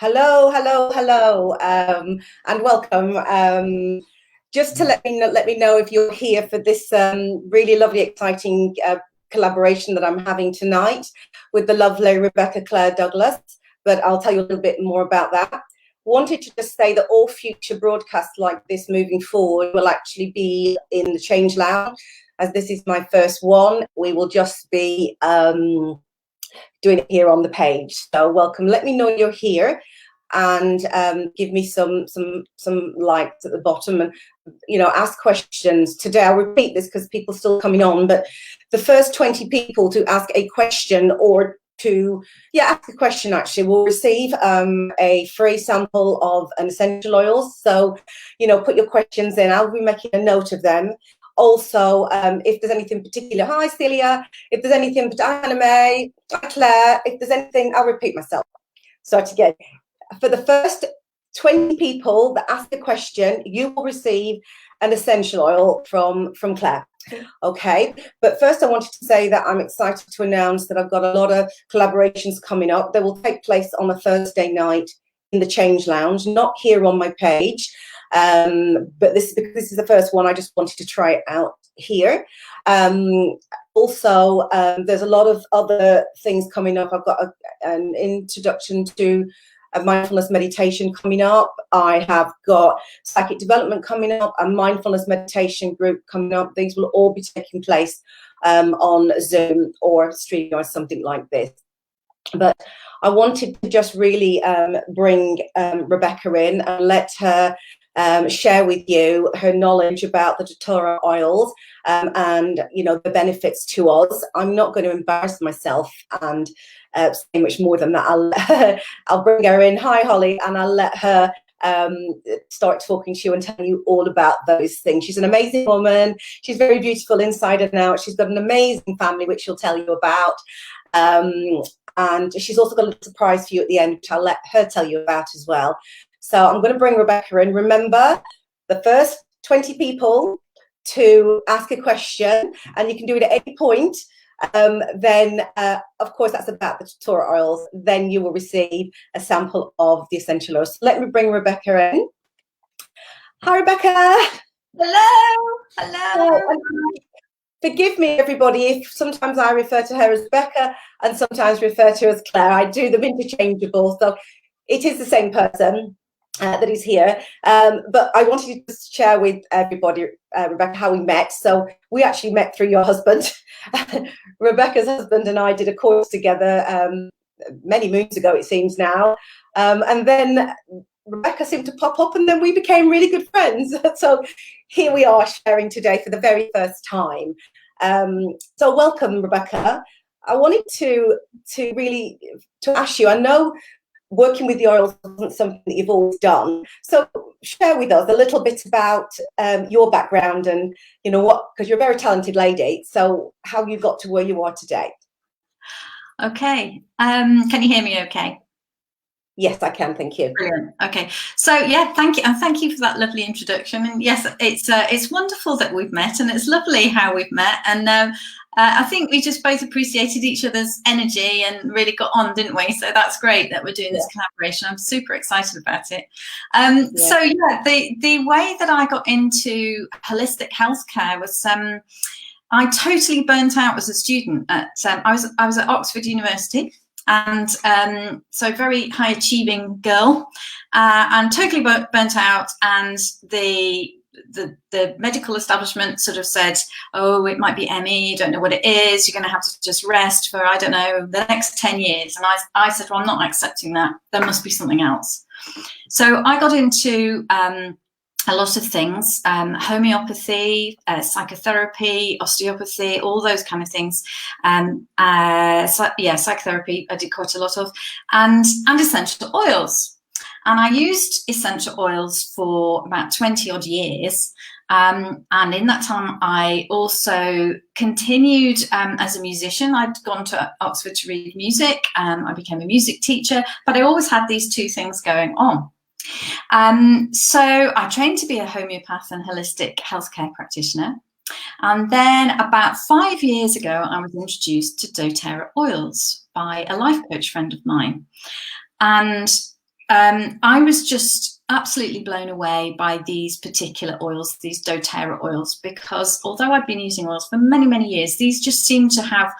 Hello, and welcome. Just to let me know if you're here for this really lovely, exciting collaboration that I'm having tonight with the lovely Rebecca Clare Douglas. But I'll tell you a little bit more about that. Wanted to just say that all future broadcasts like this moving forward will actually be in the Change Lounge, as this is my first one. We will just be doing it here on the page. So welcome. Let me know you're here, and give me some likes at the bottom, and ask questions. Today I'll repeat this because people are still coming on, but the first 20 people to ask a question or to ask a question actually will receive a free sample of an essential oils. So put your questions in. I'll be making a note of them. Also, if there's anything particular, hi Celia, if there's anything, Anna May, hi Claire, if there's anything, I'll repeat myself. So again, for the first 20 people that ask a question, you will receive an essential oil from Clare. Okay, but first I wanted to say that I'm excited to announce that I've got a lot of collaborations coming up. They will take place on a Thursday night in the Change Lounge, not here on my page. But this is the first one. I just wanted to try it out here. Also, there's a lot of other things coming up. I've got an introduction to a mindfulness meditation coming up. I have got psychic development coming up, a mindfulness meditation group coming up. These will all be taking place on Zoom or stream or something like this. But I wanted to just really bring Rebecca in and let her share with you her knowledge about the Doterra oils and the benefits to us. I'm not going to embarrass myself and say much more than that. I'll bring her in. Hi Holly, and I'll let her start talking to you and tell you all about those things. She's an amazing woman. She's very beautiful inside and out. She's got an amazing family which she'll tell you about. And she's also got a little surprise for you at the end, which I'll let her tell you about as well. So I'm going to bring Rebecca in. Remember, the first 20 people to ask a question, and you can do it at any point. Then, of course, that's about the Doterra oils. Then you will receive a sample of the essential oils. So let me bring Rebecca in. Hi, Rebecca. Hello. Forgive me, everybody, if sometimes I refer to her as Rebecca and sometimes refer to her as Claire. I do them interchangeable, so it is the same person that is here. But I wanted to just share with everybody, Rebecca, how we met. So we actually met through your husband. Rebecca's husband and I did a course together many moons ago, it seems now. And then Rebecca seemed to pop up, and then we became really good friends. So here we are sharing today for the very first time. So welcome, Rebecca. I wanted to really ask you, I know working with the oils isn't something that you've always done. So share with us a little bit about your background and, because you're a very talented lady, so how you got to where you are today. Okay. Can you hear me okay? Yes, I can. Thank you. Brilliant. Okay. So yeah, thank you, and thank you for that lovely introduction. And yes, it's wonderful that we've met, and it's lovely how we've met. And I think we just both appreciated each other's energy and really got on, didn't we? So that's great that we're doing this collaboration. I'm super excited about it. So yeah, the way that I got into holistic healthcare was I totally burnt out as a student. I was at Oxford University. And so very high achieving girl, and totally burnt out. And the medical establishment sort of said, oh, it might be ME, you don't know what it is, you're going to have to just rest for, I don't know, the next 10 years. And I said, well, I'm not accepting that. There must be something else. So I got into a lot of things, homeopathy, psychotherapy, osteopathy, all those kind of things. Psychotherapy I did quite a lot of, and essential oils. And I used essential oils for about 20 odd years. And in that time, I also continued as a musician. I'd gone to Oxford to read music. I became a music teacher, but I always had these two things going on. So I trained to be a homeopath and holistic healthcare practitioner. And then about 5 years ago, I was introduced to Doterra oils by a life coach friend of mine. And I was just absolutely blown away by these particular oils, these doTERRA oils, because although I've been using oils for many, many years, these just seem to have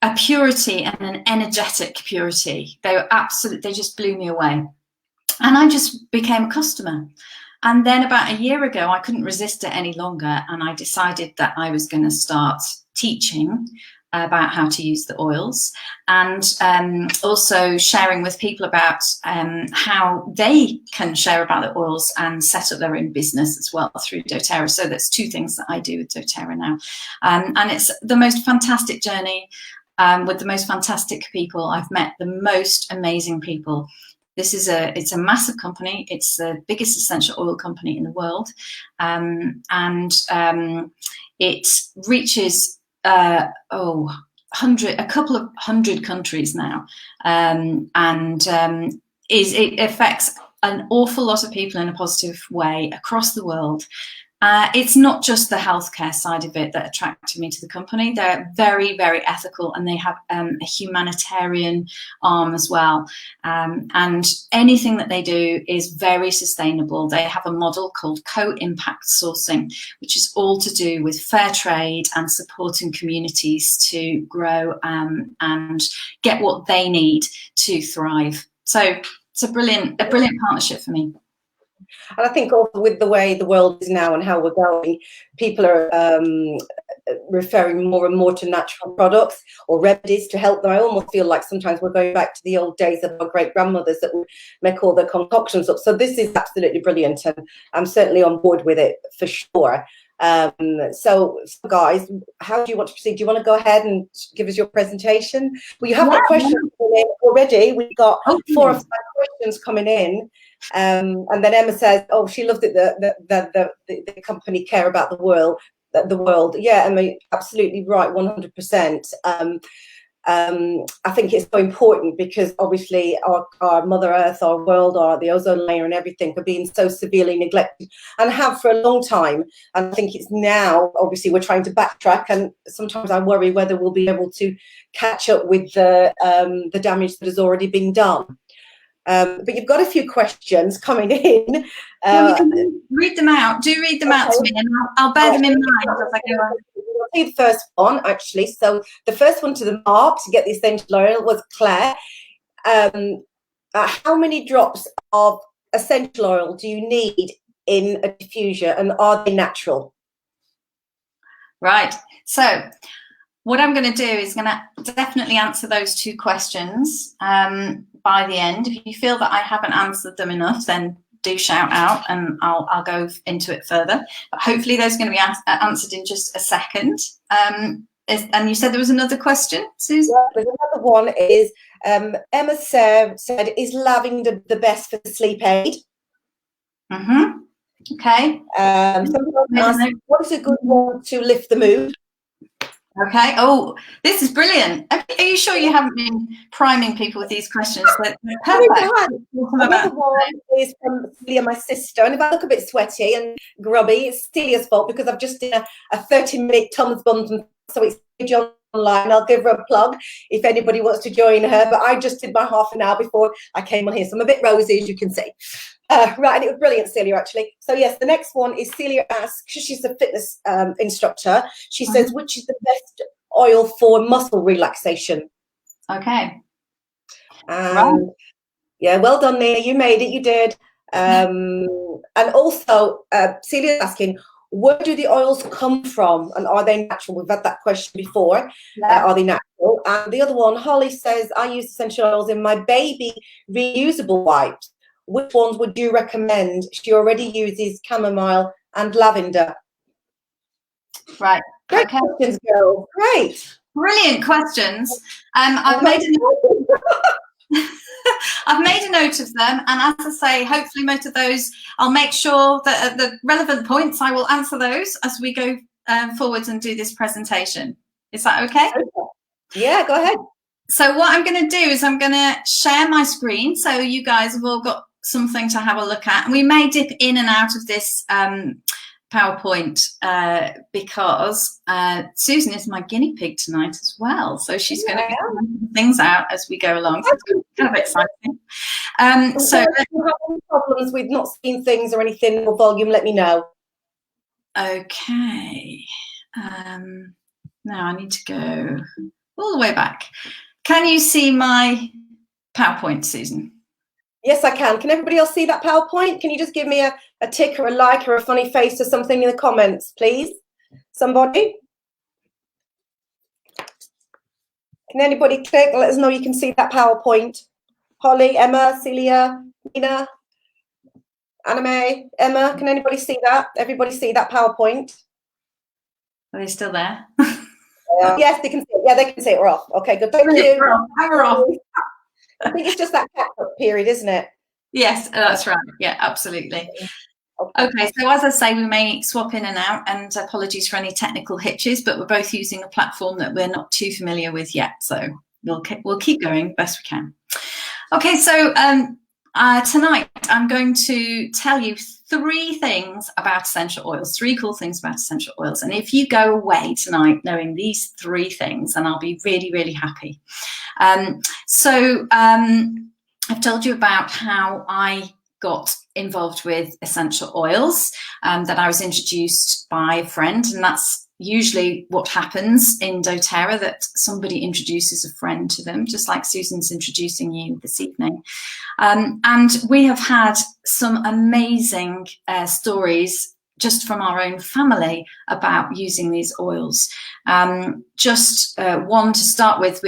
a purity and an energetic purity. They were absolutely, they just blew me away. And I just became a customer. And then about a year ago, I couldn't resist it any longer. And I decided that I was going to start teaching about how to use the oils, and also sharing with people about how they can share about the oils and set up their own business as well through doTERRA. So that's two things that I do with doTERRA now. And it's the most fantastic journey with the most fantastic people. I've met the most amazing people. It's a massive company. It's the biggest essential oil company in the world. It reaches a couple of hundred countries now, it affects an awful lot of people in a positive way across the world. It's not just the healthcare side of it that attracted me to the company. They're very, very ethical, and they have a humanitarian arm as well. And anything that they do is very sustainable. They have a model called co-impact sourcing, which is all to do with fair trade and supporting communities to grow and get what they need to thrive. So it's a brilliant partnership for me. And I think also with the way the world is now and how we're going, people are referring more and more to natural products or remedies to help them. I almost feel like sometimes we're going back to the old days of our great-grandmothers that would make all their concoctions up. So this is absolutely brilliant, and I'm certainly on board with it for sure. So guys, how do you want to proceed? Do you want to go ahead and give us your presentation? Well, you have got questions already. We've got 4 or 5 questions coming in. And then Emma says, "Oh, she loved it. The company care about the world. Yeah, Emma, absolutely right, 100%. I think it's so important because obviously our Mother Earth, our world, the ozone layer and everything are being so severely neglected and have for a long time. And I think it's now, obviously, we're trying to backtrack, and sometimes I worry whether we'll be able to catch up with the damage that has already been done. But you've got a few questions coming in. Well, you can read them out. Do read them out to me, and I'll bear them in mind as I go on. We'll see the first one, actually. So the first one to the mark to get the essential oil was Claire. How many drops of essential oil do you need in a diffuser, and are they natural? Right. So what I'm going to do is going to definitely answer those 2 questions by the end. If you feel that I haven't answered them enough, then do shout out and I'll go into it further. But hopefully those are going to be answered in just a second. And you said there was another question, Susan? Yeah, there's another one. Is Emma said, is lavender the best for the sleep aid? Mm-hmm. Okay. Someone asked, what is a good one to lift the mood? Okay. Oh, this is brilliant. Are you sure you haven't been priming people with these questions? Perfect. Another one is from Celia, my sister. And if I look a bit sweaty and grubby, it's Celia's fault because I've just done a 30-minute Tom's Buns, and so it's online. I'll give her a plug if anybody wants to join her. But I just did my half an hour before I came on here, so I'm a bit rosy, as you can see. Right, and it was brilliant, Celia, actually. So yes, the next one is Celia asks, she's a fitness instructor. She says, which is the best oil for muscle relaxation? Okay. Right. Yeah, well done, Nia. You made it. You did. And also, Celia's asking, where do the oils come from, and are they natural? We've had that question before. Yeah. Are they natural? And the other one, Holly says, I use essential oils in my baby reusable wipes. Which ones would you recommend? She already uses chamomile and lavender. Right. Great questions, girl. Great. Brilliant questions. I've made a note of them, and as I say, hopefully most of those, I'll make sure that at the relevant points I will answer those as we go forwards and do this presentation. Is that okay? Yeah, go ahead. So what I'm going to do is I'm going to share my screen, so you guys have all got something to have a look at, and we may dip in and out of this PowerPoint because Susan is my guinea pig tonight as well. So she's going to be pointing things out as we go along. So it's kind of exciting. So if you have any problems with not seeing things or anything or volume, let me know. Okay. Now I need to go all the way back. Can you see my PowerPoint, Susan? Yes, I can. Can everybody else see that PowerPoint? Can you just give me a tick or a like or a funny face or something in the comments, please? Somebody? Can anybody click? Let us know you can see that PowerPoint. Holly, Emma, Celia, Nina, Anna-May, Emma, can anybody see that? Everybody see that PowerPoint? Are they still there? Yes, they can see it. Yeah, they can see it. We're off. Okay, good. Thank you. We're off. I think it's just that catch-up period, isn't it? Yes, that's right. Yeah, absolutely. Okay, so as I say, we may swap in and out, and apologies for any technical hitches, but we're both using a platform that we're not too familiar with yet, so we'll keep going best we can. Okay, so tonight I'm going to tell you 3 things about essential oils, 3 cool things about essential oils. And if you go away tonight knowing these 3 things, then I'll be really, really happy. I've told you about how I got involved with essential oils, that I was introduced by a friend, and that's usually what happens in doTERRA, that somebody introduces a friend to them, just like Susan's introducing you this evening. And we have had some amazing stories just from our own family about using these oils. Just one to start with,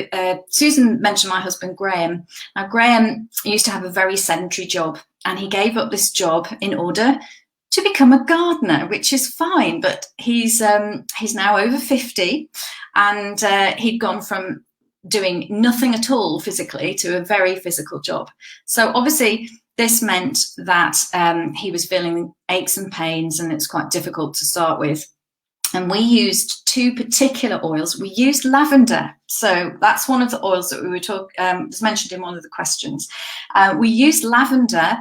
Susan mentioned my husband Graham. Now Graham used to have a very sedentary job, and he gave up this job in order to become a gardener, which is fine, but he's now over 50, and he'd gone from doing nothing at all physically to a very physical job. So obviously this meant that he was feeling aches and pains, and it's quite difficult to start with. And we used 2 particular oils. We used lavender. So that's one of the oils that we were was mentioned in one of the questions. We used lavender,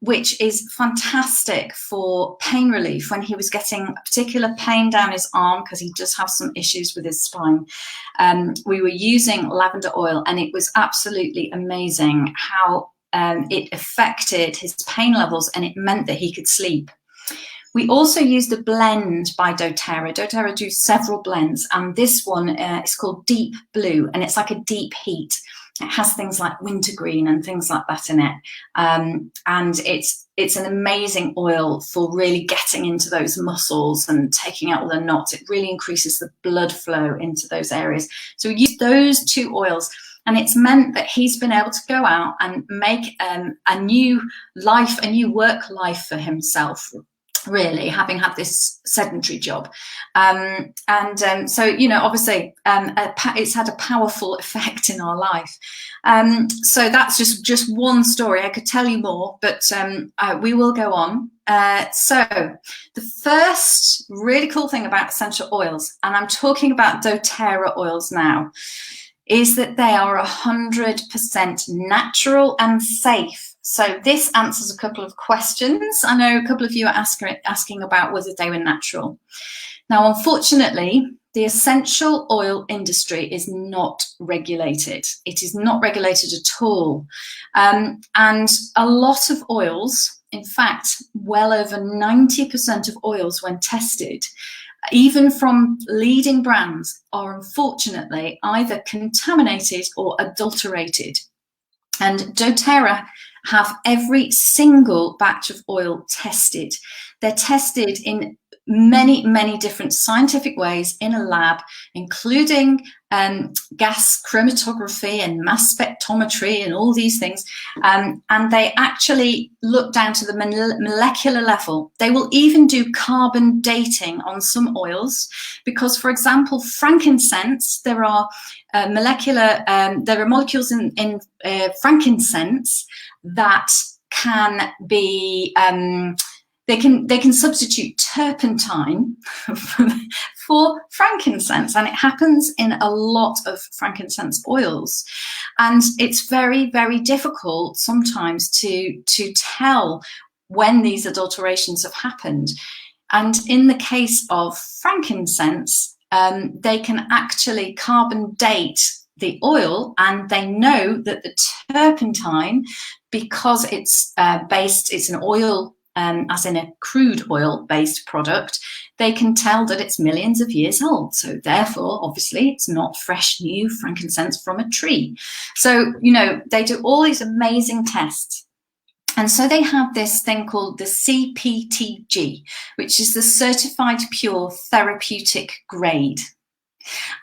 which is fantastic for pain relief when he was getting a particular pain down his arm, because he does have some issues with his spine. We were using lavender oil, and it was absolutely amazing how it affected his pain levels, and it meant that he could sleep. We also used a blend by doTERRA. doTERRA do several blends, and this one is called Deep Blue, and it's like a deep heat. It has things like wintergreen and things like that in it, and it's an amazing oil for really getting into those muscles and taking out all the knots. It really increases the blood flow into those areas. So we used those 2 oils, and it's meant that he's been able to go out and make a new life, a new work life for himself, really, having had this sedentary job. So, you know, obviously it's had a powerful effect in our life. So that's just one story. I could tell you more, but we will go on. So the first really cool thing about essential oils, and I'm talking about doTERRA oils now, is that they are 100% natural and safe. So this answers a couple of questions. I know a couple of you are asking about whether they were natural. Now, unfortunately, the essential oil industry is not regulated. It is not regulated at all. And a lot of oils, in fact, well over 90% of oils when tested, even from leading brands, are unfortunately either contaminated or adulterated. And doTERRA have every single batch of oil tested. They're tested in many, many different scientific ways in a lab, including gas chromatography and mass spectrometry and all these things. And they actually look down to the molecular level. They will even do carbon dating on some oils because, for example, frankincense, there are molecules in frankincense that can be they can substitute turpentine for frankincense, and it happens in a lot of frankincense oils. And it's very, very difficult sometimes to tell when these adulterations have happened. And in the case of frankincense, they can actually carbon date the oil, and they know that the turpentine, because it's it's an oil, as in a crude oil based product, they can tell that it's millions of years old. So therefore, obviously, it's not fresh, new frankincense from a tree. So, you know, they do all these amazing tests. And so they have this thing called the CPTG, which is the Certified Pure Therapeutic Grade.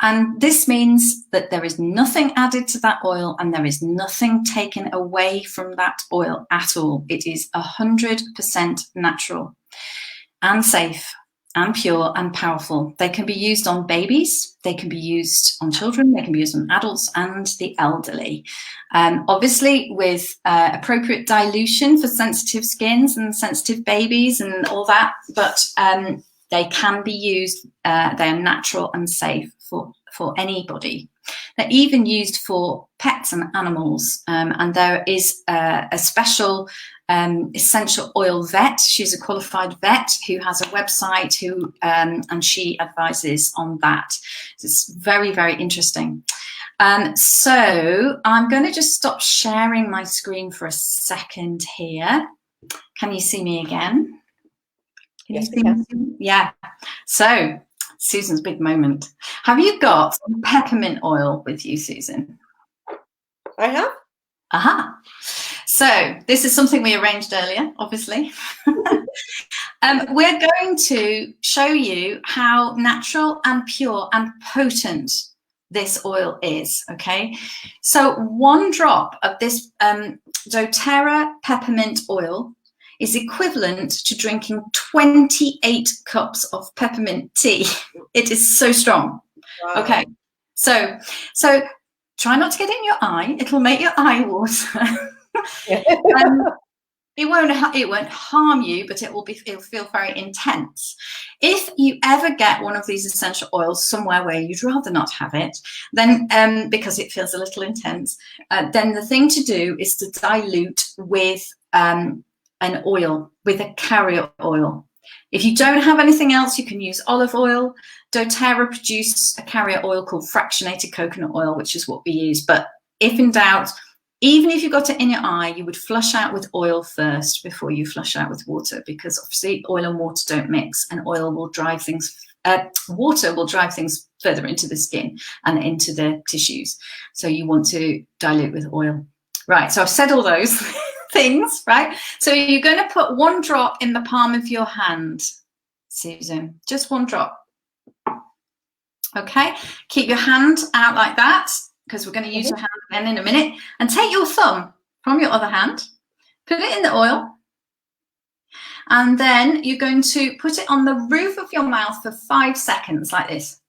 And this means that there is nothing added to that oil and there is nothing taken away from that oil at all. It is 100% natural and safe and pure and powerful. They can be used on babies, they can be used on children, they can be used on adults and the elderly. Obviously with appropriate dilution for sensitive skins and sensitive babies and all that, but they can be used, they are natural and safe for anybody. They're even used for pets and animals, and there is a special essential oil vet. She's a qualified vet who has a website and she advises on that. It's very, very interesting. So I'm going to just stop sharing my screen for a second here. Can you see me again? Can you see me? Yeah. So Susan's big moment. Have you got some peppermint oil with you, Susan? I have. Aha. So this is something we arranged earlier, obviously. We're going to show you how natural and pure and potent this oil is, okay? So 1 drop of this Doterra peppermint oil is equivalent to drinking 28 cups of peppermint tea. It is so strong. Wow. Okay, so try not to get it in your eye. It'll make your eye water. It won't harm you, but it'll feel very intense. If you ever get one of these essential oils somewhere where you'd rather not have it, then because it feels a little intense, then the thing to do is to dilute with an oil, with a carrier oil. If you don't have anything else, you can use olive oil. doTERRA produces a carrier oil called fractionated coconut oil, which is what we use. But if in doubt, even if you got it in your eye, you would flush out with oil first before you flush out with water, because obviously oil and water don't mix, and oil will drive things, water will drive things further into the skin and into the tissues. So you want to dilute with oil. Right, so I've said all those things, right? So you're going to put 1 drop in the palm of your hand, Susan, just 1 drop. Okay, keep your hand out like that, because we're going to use your hand again in a minute, and take your thumb from your other hand, put it in the oil, and then you're going to put it on the roof of your mouth for 5 seconds like this.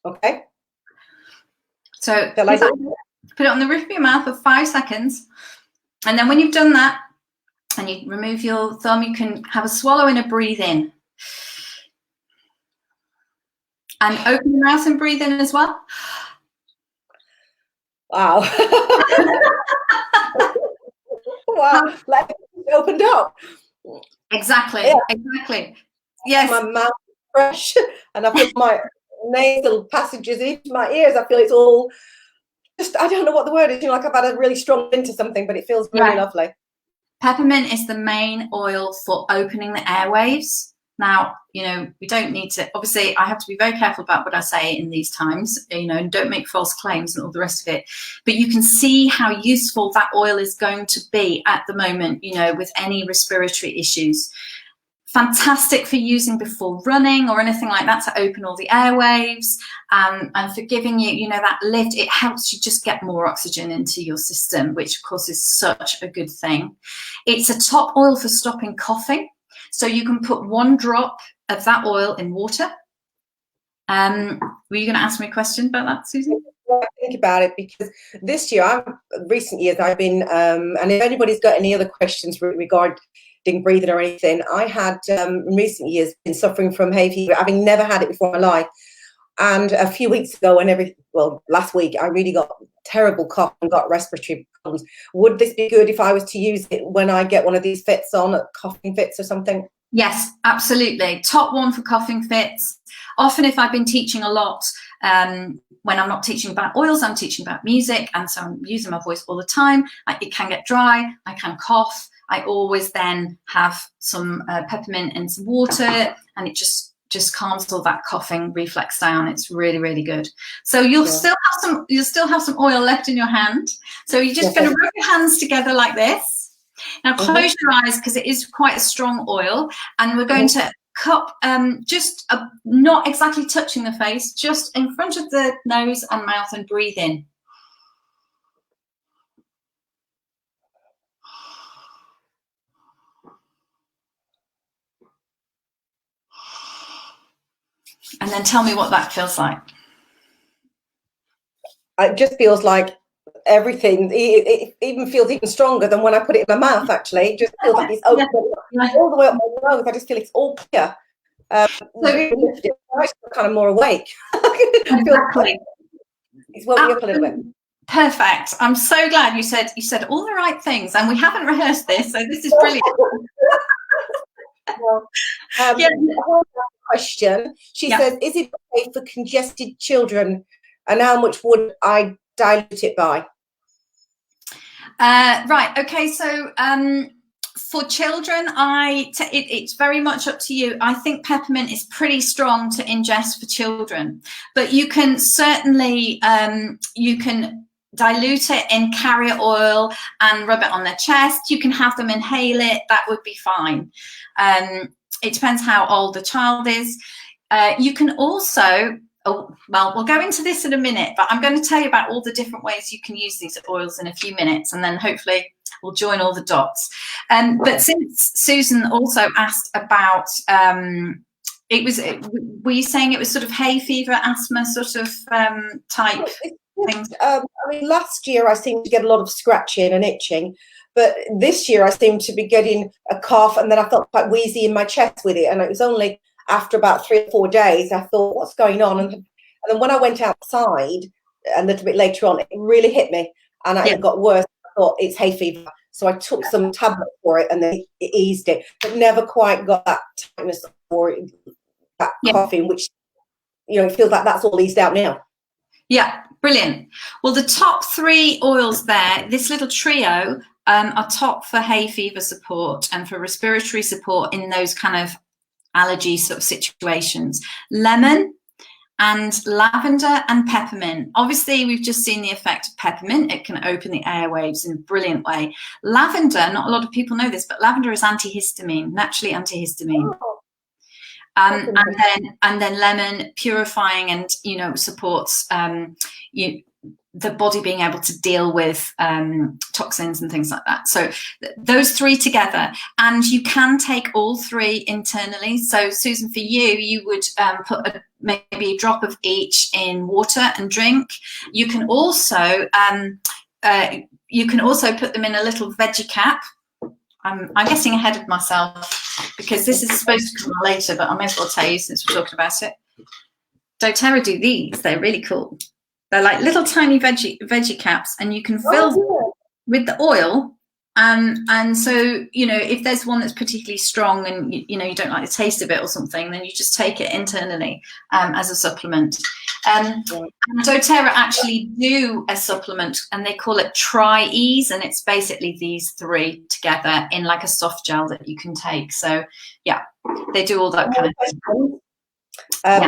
Okay. So put it on the roof of your mouth for 5 seconds, and then when you've done that and you remove your thumb, you can have a swallow and a breathe in. And open your mouth and breathe in as well. Wow. Wow, like it opened up. Exactly, yeah. Exactly. Yes. My mouth is fresh, and I feel my nasal passages into my ears. I feel it's all just, I don't know what the word is, you know, like I've had a really strong winter something, but it feels really lovely. Peppermint is the main oil for opening the airwaves. Now, you know, we don't need to, obviously I have to be very careful about what I say in these times, you know, and don't make false claims and all the rest of it. But you can see how useful that oil is going to be at the moment, you know, with any respiratory issues. Fantastic for using before running or anything like that to open all the airwaves, and for giving you, you know, that lift. It helps you just get more oxygen into your system, which of course is such a good thing. It's a top oil for stopping coughing. So you can put 1 drop of that oil in water. Were you going to ask me a question about that, Susan? I think about it because this year, recent years, I've been, and if anybody's got any other questions regarding breathing or anything, I had in recent years been suffering from hay fever, having never had it before in my life. And a few weeks ago, last week, I really got terrible cough and got respiratory problems. Would this be good if I was to use it when I get one of these fits on, coughing fits or something? Yes, absolutely. Top one for coughing fits. Often if I've been teaching a lot, when I'm not teaching about oils, I'm teaching about music, and so I'm using my voice all the time. It can get dry, I can cough. I always then have some peppermint and some water, and it just calms all that coughing reflex down. It's really, really good. So you'll still have some oil left in your hand. So you're just going to rub your hands together like this. Now close your eyes, because it is quite a strong oil, and we're going to cup just not exactly touching the face, just in front of the nose and mouth, and breathe in. And then tell me what that feels like. It just feels like everything. It even feels even stronger than when I put it in my mouth, actually. It just feels like it's open all the way up my nose. I just feel it's all clear. Really lifted. I feel kind of more awake. Exactly. It's woke me up a little bit. Perfect. I'm so glad you said all the right things, and we haven't rehearsed this, so this is brilliant. Question. She says, is it okay for congested children, and how much would I dilute it by? Right. Okay. So for children, it's very much up to you. I think peppermint is pretty strong to ingest for children, but you can certainly you can dilute it in carrier oil and rub it on their chest. You can have them inhale it. That would be fine. It depends how old the child is. You can also, well, we'll go into this in a minute, but I'm going to tell you about all the different ways you can use these oils in a few minutes, and then hopefully we'll join all the dots. But since Susan also asked about, were you saying it was sort of hay fever, asthma sort of type things? I mean, last year I seemed to get a lot of scratching and itching, but this year I seem to be getting a cough, and then I felt quite wheezy in my chest with it, and it was only after about 3 or 4 days I thought, what's going on? And then when I went outside a little bit later on, it really hit me, and it got worse. I thought it's hay fever, so I took some tablets for it, and then it eased it, but never quite got that tightness or that coughing, which, you know, it feels like that's all eased out now. Yeah, brilliant. Well, the top 3 oils there, this little trio, are top for hay fever support and for respiratory support in those kind of allergy sort of situations. Lemon and lavender and peppermint. Obviously, we've just seen the effect of peppermint. It can open the airwaves in a brilliant way. Lavender, not a lot of people know this, but lavender is antihistamine, naturally antihistamine. And then lemon, purifying, and, you know, supports the body being able to deal with toxins and things like that. So those 3 together, and you can take all 3 internally. So Susan, for you would put maybe a drop of each in water and drink. You can also put them in a little veggie cap. I'm getting ahead of myself because this is supposed to come later, but I may as well tell you since we're talking about it. Doterra do these. They're really cool. They're like little tiny veggie caps, and you can fill them with the oil. And so, you know, if there's one that's particularly strong and, you know, you don't like the taste of it or something, then you just take it internally as a supplement. And doTERRA actually do a supplement, and they call it Tri-Ease, and it's basically these 3 together in like a soft gel that you can take. So yeah, they do all that kind of thing.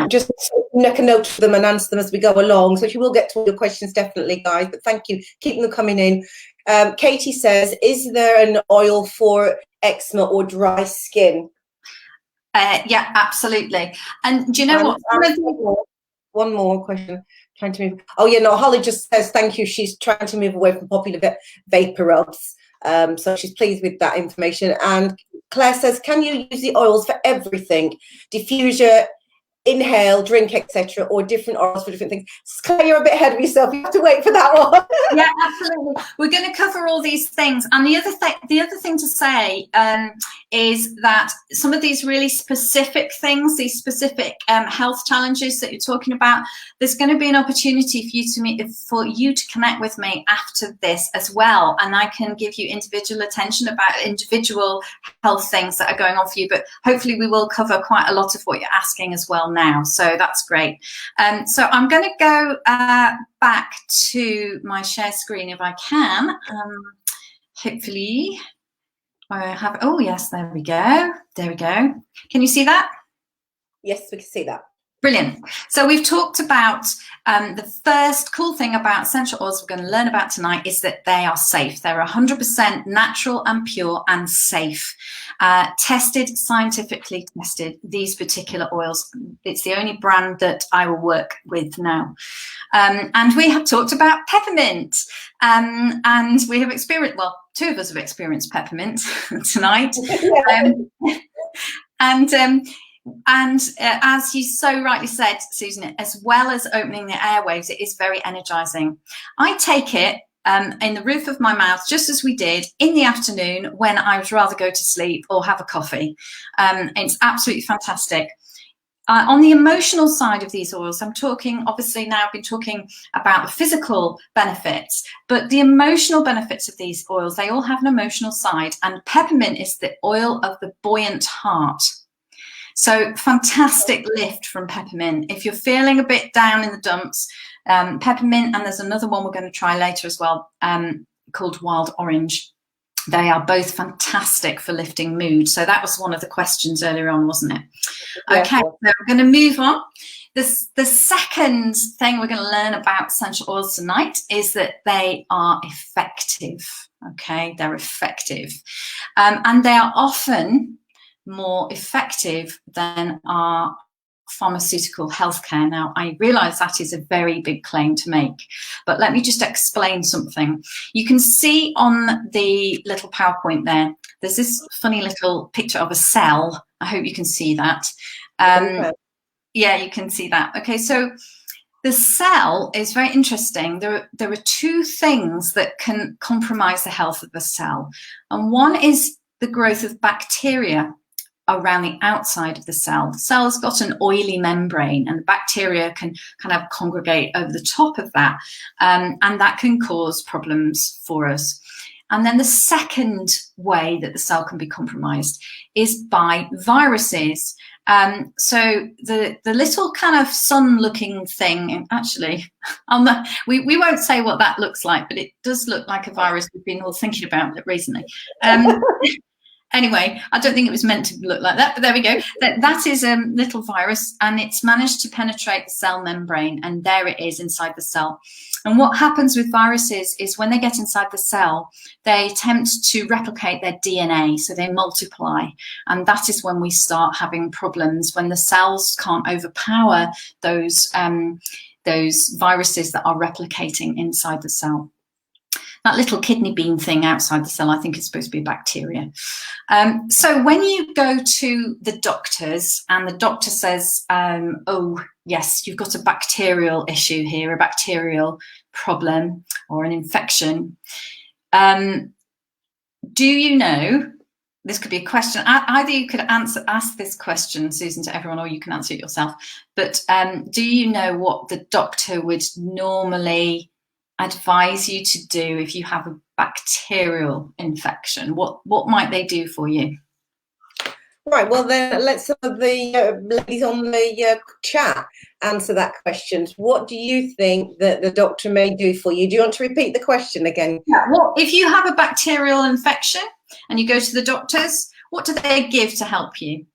Just make a note of them and answer them as we go along. So you will get to all your questions, definitely, guys. But thank you. Keep them coming in. Katie says, is there an oil for eczema or dry skin? Yeah, absolutely. And do you know what? One more question. Trying to move. Oh, yeah, no, Holly just says thank you. She's trying to move away from popular vapor rubs. So she's pleased with that information. And Claire says, can you use the oils for everything? Diffuser, inhale, drink, etc., or different oils for different things? Clare, you're a bit ahead of yourself. You have to wait for that one. Yeah, absolutely. We're going to cover all these things, and the other thing to say is that some of these really specific things, these specific health challenges that you're talking about, there's going to be an opportunity for you to connect with me after this as well, and I can give you individual attention about individual health things that are going on for you. But hopefully, we will cover quite a lot of what you're asking as well now. So that's great. So I'm going to go back to my share screen if I can. Hopefully I have, oh yes, there we go. There we go. Can you see that? Yes, we can see that. Brilliant. So we've talked about the first cool thing about essential oils we're going to learn about tonight is that they are safe. They're 100% natural and pure and safe. Tested, scientifically tested, these particular oils. It's the only brand that I will work with now. And we have talked about peppermint. And we have experienced, well, two of us have experienced peppermint tonight. And as you so rightly said, Susan, as well as opening the airwaves, it is very energizing. I take it in the roof of my mouth, just as we did in the afternoon when I would rather go to sleep or have a coffee. It's absolutely fantastic. On the emotional side of these oils, I'm talking, obviously now I've been talking about the physical benefits, but the emotional benefits of these oils, they all have an emotional side, and peppermint is the oil of the buoyant heart. So fantastic lift from peppermint. If you're feeling a bit down in the dumps, peppermint, and there's another one we're going to try later as well, called wild orange. They are both fantastic for lifting mood. So that was one of the questions earlier on, wasn't it? Yeah. Okay, so we're going to move on. The second thing we're going to learn about essential oils tonight is that they are effective. Okay, they're effective. And they are often more effective than our pharmaceutical healthcare. Now, I realise that is a very big claim to make, but let me just explain something. You can see on the little PowerPoint there's this funny little picture of a cell. I hope you can see that. Yeah, you can see that. Okay, so the cell is very interesting. There are two things that can compromise the health of the cell, and one is the growth of bacteria around the outside of the cell. The cell's got an oily membrane, and the bacteria can kind of congregate over the top of that, and that can cause problems for us. And then the second way that the cell can be compromised is by viruses. So the little kind of sun-looking thing, and actually, we won't say what that looks like, but it does look like a virus we've been all thinking about it recently. Anyway, I don't think it was meant to look like that, but there we go. That is a little virus, and it's managed to penetrate the cell membrane, and there it is inside the cell. And what happens with viruses is when they get inside the cell, they attempt to replicate their DNA, so they multiply. And that is when we start having problems, when the cells can't overpower those viruses that are replicating inside the cell. That little kidney bean thing outside the cell, I think, is supposed to be a bacteria. So when you go to the doctors and the doctor says, oh, yes, you've got a bacterial issue here, a bacterial problem or an infection, do you know, this could be a question, either you could ask this question, Susan, to everyone, or you can answer it yourself, but do you know what the doctor would normally advise you to do if you have a bacterial infection? What might they do for you? Right, well then let's some of the ladies on the chat answer that question. What do you think that the doctor may do for you? Do you want to repeat the question again? Yeah, well, if you have a bacterial infection and you go to the doctors, what do they give to help you?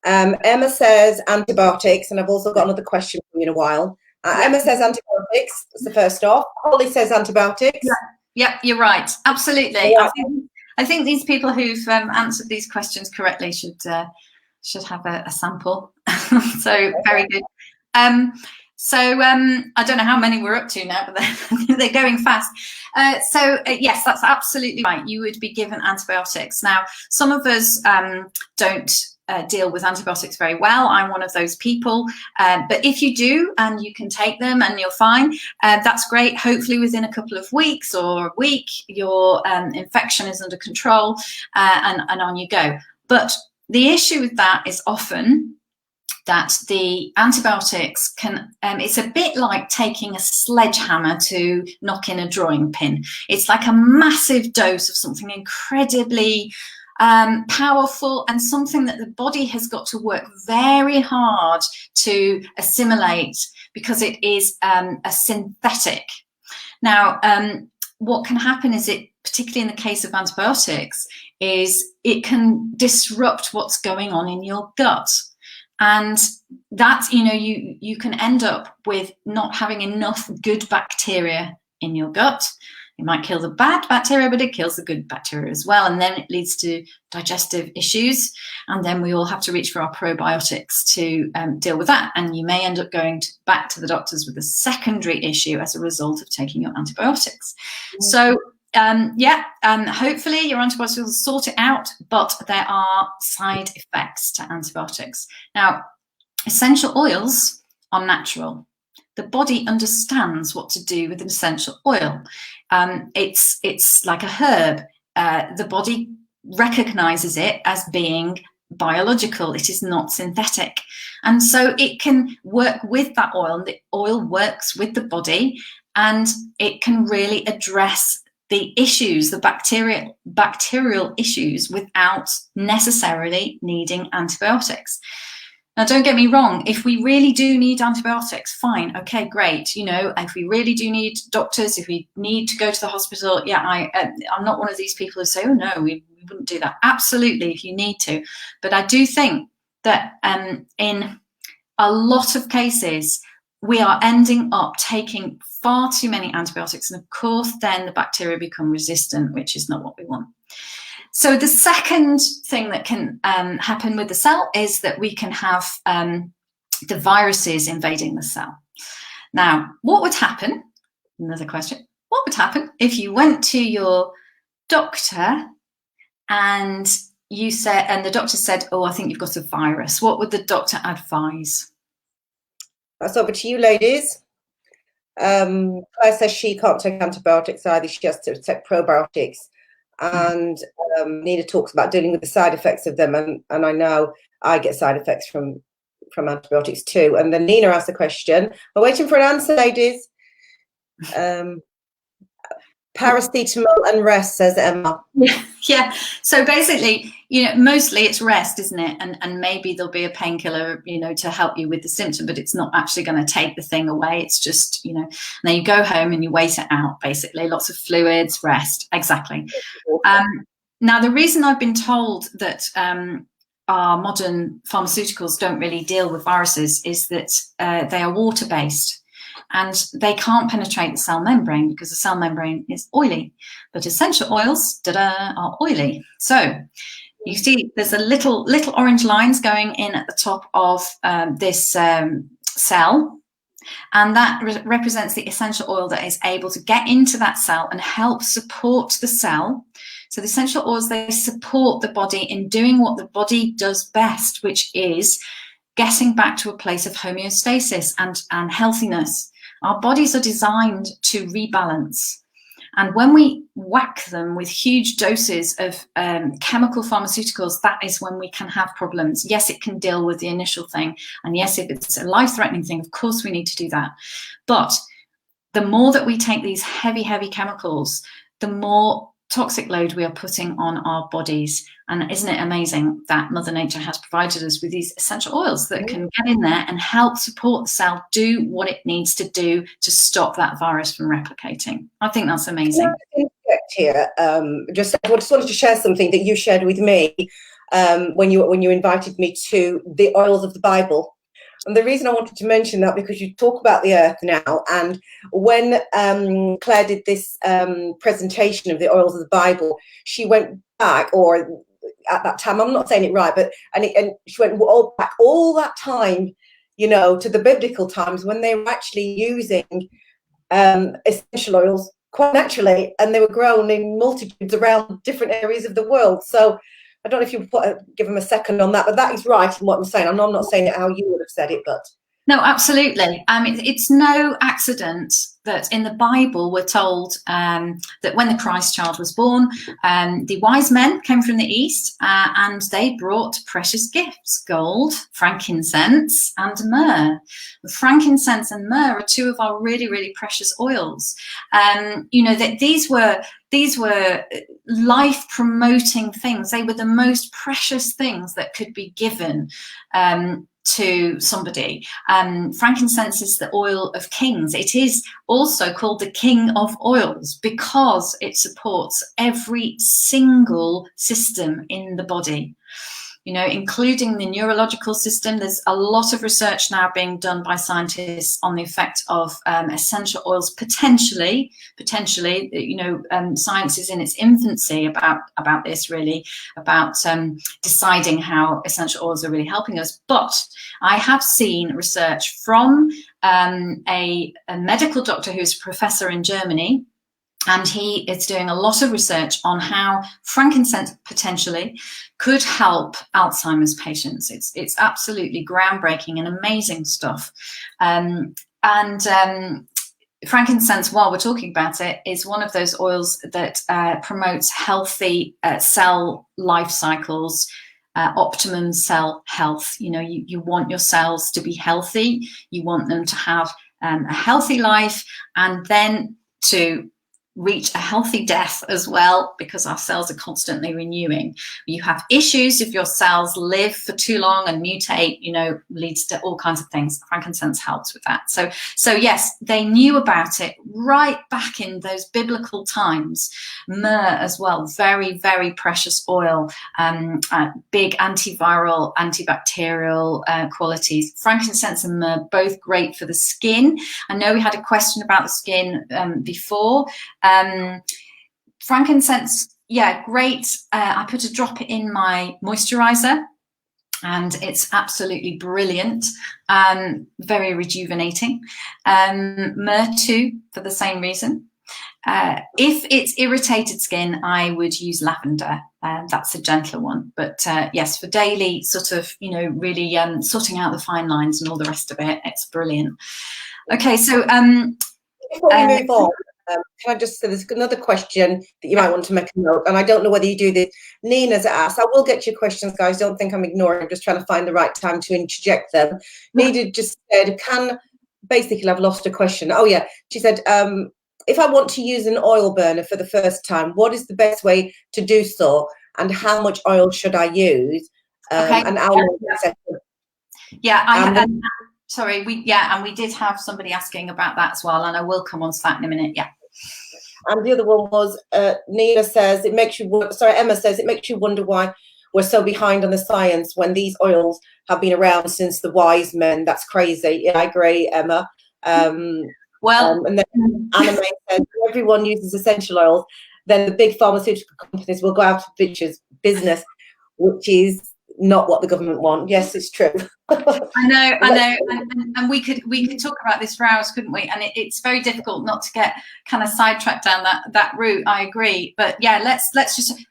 Emma says antibiotics, and I've also got another question for you in a while. Emma says antibiotics, that's the first off. Holly says antibiotics. Yeah, you're right. Absolutely. Yeah. I think these people who've answered these questions correctly should have a sample. So very good. So I don't know how many we're up to now, but they're going fast. Yes, that's absolutely right. You would be given antibiotics. Now, some of us don't deal with antibiotics very well. I'm one of those people. But if you do and you can take them and you're fine, that's great. Hopefully within a couple of weeks or a week, your infection is under control, and on you go. But the issue with that is often that the antibiotics can, it's a bit like taking a sledgehammer to knock in a drawing pin. It's like a massive dose of something incredibly powerful, and something that the body has got to work very hard to assimilate, because it is a synthetic. Now, what can happen is, it, particularly in the case of antibiotics, is it can disrupt what's going on in your gut. And that, you know, you can end up with not having enough good bacteria in your gut. It might kill the bad bacteria, but it kills the good bacteria as well. And then it leads to digestive issues. And then we all have to reach for our probiotics to deal with that. And you may end up going back to the doctors with a secondary issue as a result of taking your antibiotics. So hopefully your antibiotics will sort it out, but there are side effects to antibiotics. Now, essential oils are natural. The body understands what to do with an essential oil. It's like a herb. The body recognizes it as being biological. It is not synthetic. And so it can work with that oil. The oil works with the body, and it can really address the issues, the bacterial issues, without necessarily needing antibiotics. Now, don't get me wrong, if we really do need antibiotics, fine, okay, great. You know, if we really do need doctors, if we need to go to the hospital, yeah, I'm not one of these people who say, oh no, we wouldn't do that. Absolutely, if you need to. But I do think that in a lot of cases, we are ending up taking far too many antibiotics. And of course, then the bacteria become resistant, which is not what we want. So the second thing that can happen with the cell is that we can have the viruses invading the cell. Now, what would happen? Another question. What would happen if you went to your doctor and you said, and the doctor said, oh, I think you've got a virus? What would the doctor advise? That's over to you, ladies. Claire says she can't take antibiotics either. She has to take probiotics. And Nina talks about dealing with the side effects of them, and I know I get side effects from antibiotics too. And then Nina asked the question. We're waiting for an answer, ladies. Paracetamol and rest, says Emma. Yeah. So basically, you know, mostly it's rest, isn't it? And maybe there'll be a painkiller, you know, to help you with the symptom, but it's not actually going to take the thing away. It's just, you know, and then you go home and you wait it out, basically. Lots of fluids, rest. Exactly. Now, the reason I've been told that our modern pharmaceuticals don't really deal with viruses is that they are water-based. And they can't penetrate the cell membrane because the cell membrane is oily. But essential oils, are oily. So you see there's a little orange lines going in at the top of this cell. And that represents the essential oil that is able to get into that cell and help support the cell. So the essential oils, they support the body in doing what the body does best, which is getting back to a place of homeostasis and healthiness. Our bodies are designed to rebalance. And when we whack them with huge doses of chemical pharmaceuticals, that is when we can have problems. Yes, it can deal with the initial thing. And yes, if it's a life-threatening thing, of course we need to do that. But the more that we take these heavy, heavy chemicals, the more toxic load we are putting on our bodies. And isn't it amazing that Mother Nature has provided us with these essential oils that can get in there and help support the cell do what it needs to do to stop that virus from replicating? I think that's amazing. Here, just wanted to share something that you shared with me when you invited me to the oils of the Bible. And the reason I wanted to mention that, because you talk about the earth now, and when Claire did this presentation of the oils of the Bible, she went back, or at that time, I'm not saying it right, but and she went back all that time, you know, to the biblical times when they were actually using essential oils quite naturally, and they were grown in multitudes around different areas of the world. So I don't know if you give them a second on that, but that is right in what I'm saying. I'm not saying it how you would have said it, but. No, absolutely. It's no accident that in the Bible we're told that when the Christ child was born, the wise men came from the east and they brought precious gifts: gold, frankincense, and myrrh. Frankincense and myrrh are two of our really, really precious oils. You know, that these were life-promoting things. They were the most precious things that could be given to somebody. Frankincense is the oil of kings. It is also called the king of oils because it supports every single system in the body, you know, including the neurological system. There's a lot of research now being done by scientists on the effect of essential oils, potentially, you know, science is in its infancy about this, really, about deciding how essential oils are really helping us. But I have seen research from a medical doctor who's a professor in Germany, and he is doing a lot of research on how frankincense potentially could help Alzheimer's patients. It's absolutely groundbreaking and amazing stuff. Frankincense, while we're talking about it, is one of those oils that promotes healthy cell life cycles, optimum cell health. You know, you want your cells to be healthy. You want them to have a healthy life, and then to reach a healthy death as well, because our cells are constantly renewing. You have issues if your cells live for too long and mutate, you know, leads to all kinds of things. Frankincense helps with that. So yes, they knew about it right back in those biblical times. Myrrh as well, very, very precious oil, big antiviral, antibacterial qualities. Frankincense and myrrh, both great for the skin. I know we had a question about the skin before. Frankincense, yeah, great. I put a drop in my moisturizer and it's absolutely brilliant. Very rejuvenating. Myrrh too, for the same reason. If it's irritated skin, I would use lavender. That's a gentler one. But yes, for daily sort of, you know, really sorting out the fine lines and all the rest of it, it's brilliant. Okay, so before we move on, can I just say there's another question that you might want to make a note, and I don't know whether you do this. Nina's asked, I will get your questions, guys. Don't think I'm ignoring. I'm just trying to find the right time to interject them. Nina just said, basically, I've lost a question. Oh, yeah. She said, if I want to use an oil burner for the first time, what is the best way to do so, and how much oil should I use? Okay. And how long, yeah, sorry, we did have somebody asking about that as well, and I will come on to that in a minute. Yeah. And the other one was Nina says Emma says it makes you wonder why we're so behind on the science when these oils have been around since the wise men. That's crazy. Yeah, I agree, Emma. And then Anna May says if everyone uses essential oils, then the big pharmaceutical companies will go out of business, which is not what the government want. Yes, it's true. I know, and we could talk about this for hours, couldn't we? And it's very difficult not to get kind of sidetracked down that route. I agree, but yeah, let's just.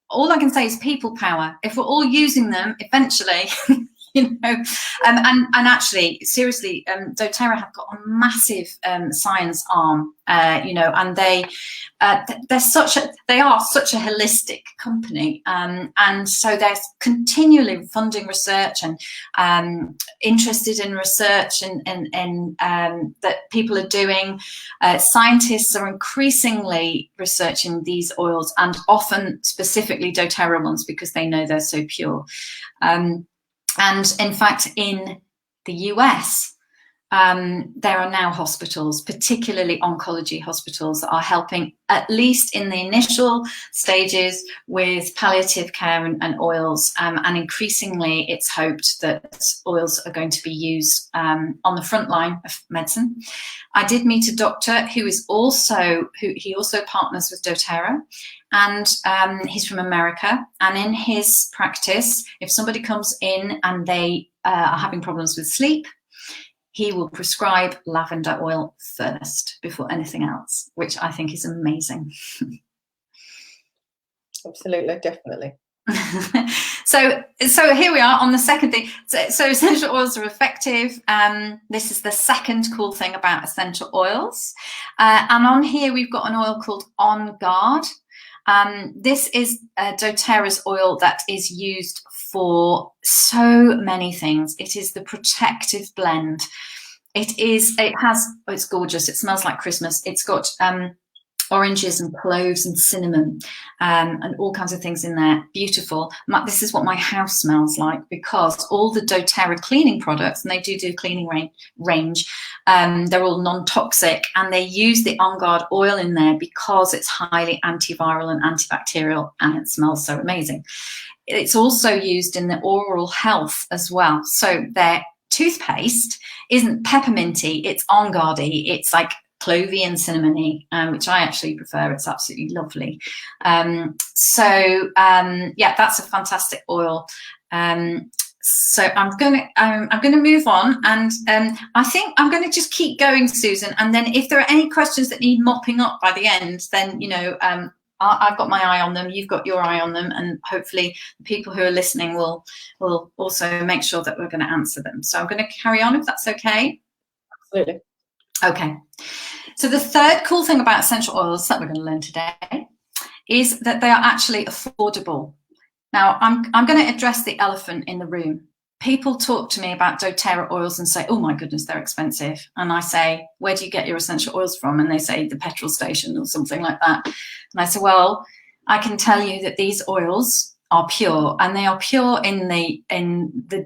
All I can say is people power. If we're all using them, eventually, you know, and actually, seriously, Doterra have got a massive science arm, you know, and they are such a holistic company, and so they're continually funding research and interested in research and that people are doing. Scientists are increasingly researching these oils, and often specifically Doterra ones, because they know they're so pure. And in fact, in the US, there are now hospitals, particularly oncology hospitals, that are helping, at least in the initial stages, with palliative care and oils. And increasingly, it's hoped that oils are going to be used on the front line of medicine. I did meet a doctor who also partners with Doterra. And he's from America, and in his practice, if somebody comes in and they are having problems with sleep, he will prescribe lavender oil first before anything else, which I think is amazing. Absolutely, definitely. So here we are on the second thing. So essential oils are effective. This is the second cool thing about essential oils. And on here we've got an oil called On Guard. This is doTERRA's oil that is used for so many things. It is the protective blend. It's gorgeous. It smells like Christmas. It's got oranges and cloves and cinnamon and all kinds of things in there. Beautiful. This is what my house smells like, because all the doTERRA cleaning products, and they do cleaning range, they're all non-toxic, and they use the On Guard oil in there because it's highly antiviral and antibacterial, and it smells so amazing. It's also used in the oral health as well. So their toothpaste isn't pepperminty, it's On Guard-y. It's like clovey and cinnamony, which I actually prefer. It's absolutely lovely. Yeah, that's a fantastic oil. So I'm gonna move on, and I think I'm gonna just keep going, Susan, and then if there are any questions that need mopping up by the end, then I've got my eye on them, you've got your eye on them, and hopefully the people who are listening will also make sure that we're going to answer them. So I'm going to carry on, if that's okay. Absolutely. Okay. So the third cool thing about essential oils that we're going to learn today is that they are actually affordable. Now, I'm going to address the elephant in the room. People talk to me about doTERRA oils and say, oh my goodness, they're expensive. And I say, where do you get your essential oils from? And they say the petrol station or something like that. And I say, well, I can tell you that these oils are pure, and they are pure in the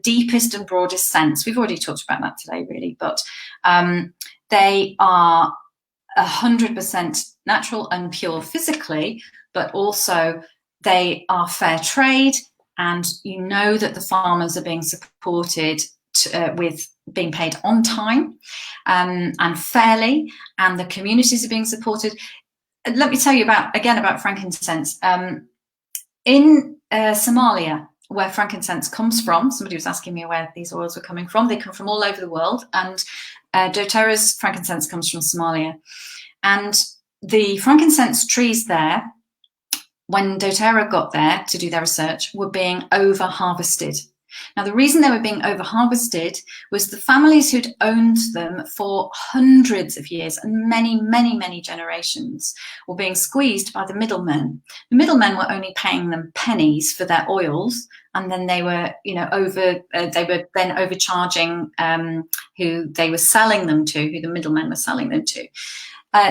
deepest and broadest sense. We've already talked about that today, really, but they are 100% natural and pure physically, but also they are fair trade. And you know that the farmers are being supported with being paid on time and fairly, and the communities are being supported. Let me tell you about frankincense. In Somalia, where frankincense comes from, somebody was asking me where these oils were coming from. They come from all over the world, and doTERRA's frankincense comes from Somalia. And the frankincense trees there, when doTERRA got there to do their research, were being over-harvested. Now, the reason they were being over-harvested was the families who'd owned them for hundreds of years and many, many, many generations were being squeezed by the middlemen. The middlemen were only paying them pennies for their oils, and then they were, they were then overcharging who they were selling them to, who the middlemen were selling them to.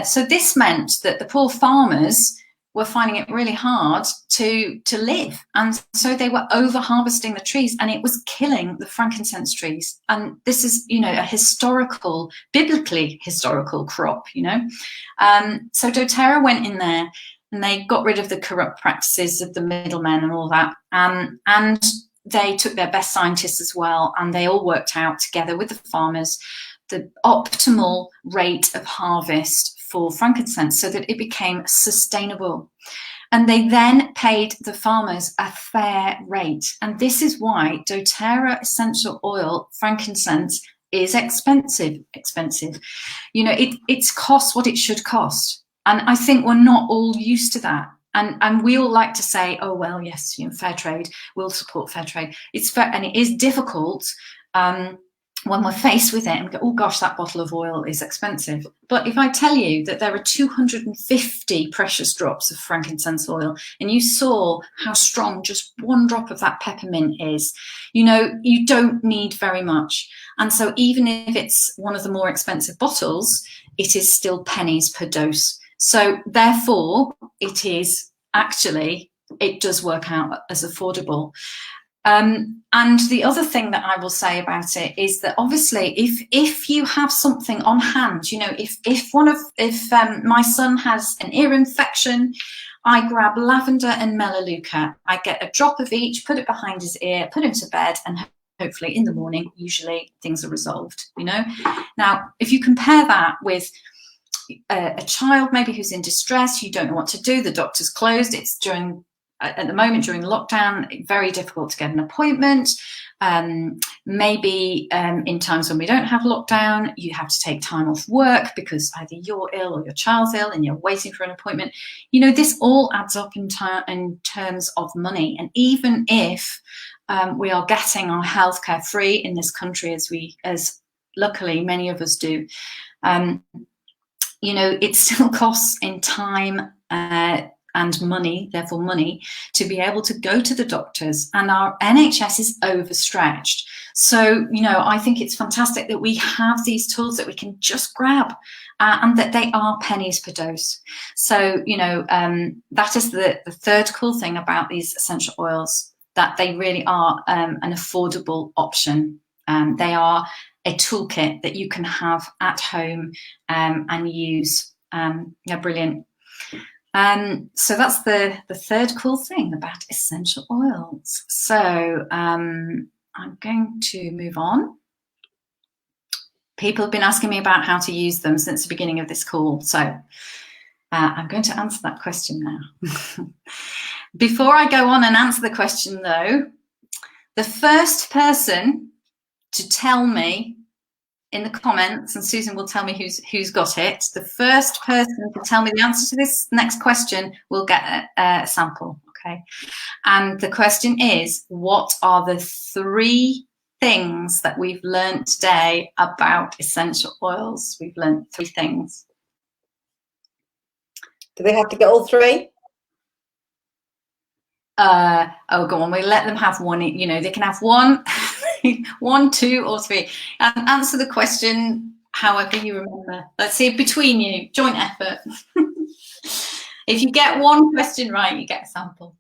So this meant that the poor farmers were finding it really hard to live, and so they were over harvesting the trees, and it was killing the frankincense trees. And this is a biblically historical crop. So doTERRA went in there and they got rid of the corrupt practices of the middlemen and all that, and they took their best scientists as well, and they all worked out together with the farmers the optimal rate of harvest for frankincense so that it became sustainable. And they then paid the farmers a fair rate. And this is why doTERRA essential oil, frankincense, is expensive. It's cost what it should cost. And I think we're not all used to that. And we all like to say, oh, well, yes, fair trade, we'll support fair trade. It's fair, and it is difficult when we're faced with it and we go, oh gosh, that bottle of oil is expensive. But if I tell you that there are 250 precious drops of frankincense oil, and you saw how strong just one drop of that peppermint is, you don't need very much. And so even if it's one of the more expensive bottles, it is still pennies per dose. So therefore, it does work out as affordable. And the other thing that I will say about it is that obviously if you have something on hand, if my son has an ear infection, I grab lavender and melaleuca. I get a drop of each, put it behind his ear, put him to bed, and hopefully in the morning, usually things are resolved, Now, if you compare that with a child maybe who's in distress, you don't know what to do, the doctor's closed, it's during at the moment during lockdown, very difficult to get an appointment. Maybe in times when we don't have lockdown, you have to take time off work because either you're ill or your child's ill and you're waiting for an appointment. You know, this all adds up in terms of money. And even if we are getting our healthcare free in this country, as luckily many of us do, you know, it still costs in time and money, therefore money, to be able to go to the doctors, and our NHS is overstretched. So, you know, I think it's fantastic that we have these tools that we can just grab and that they are pennies per dose. So, you know, that is the third cool thing about these essential oils, that they really are an affordable option. They are a toolkit that you can have at home and use. They're brilliant. So that's the third cool thing about essential oils. So I'm going to move on. People have been asking me about how to use them since the beginning of this call. So I'm going to answer that question now. Before I go on and answer the question though, the first person to tell me in the comments, and Susan will tell me who's got it, the first person to tell me the answer to this next question will get a sample, okay? And the question is, what are the 3 things that we've learned today about essential oils? We've learned 3 things. Do they have to get all 3? Oh, go on, we'll let them have one, you know, they can have one. 1, 2, or 3. Answer the question however you remember. Let's see, between you, joint effort. If you get one question right, you get a sample.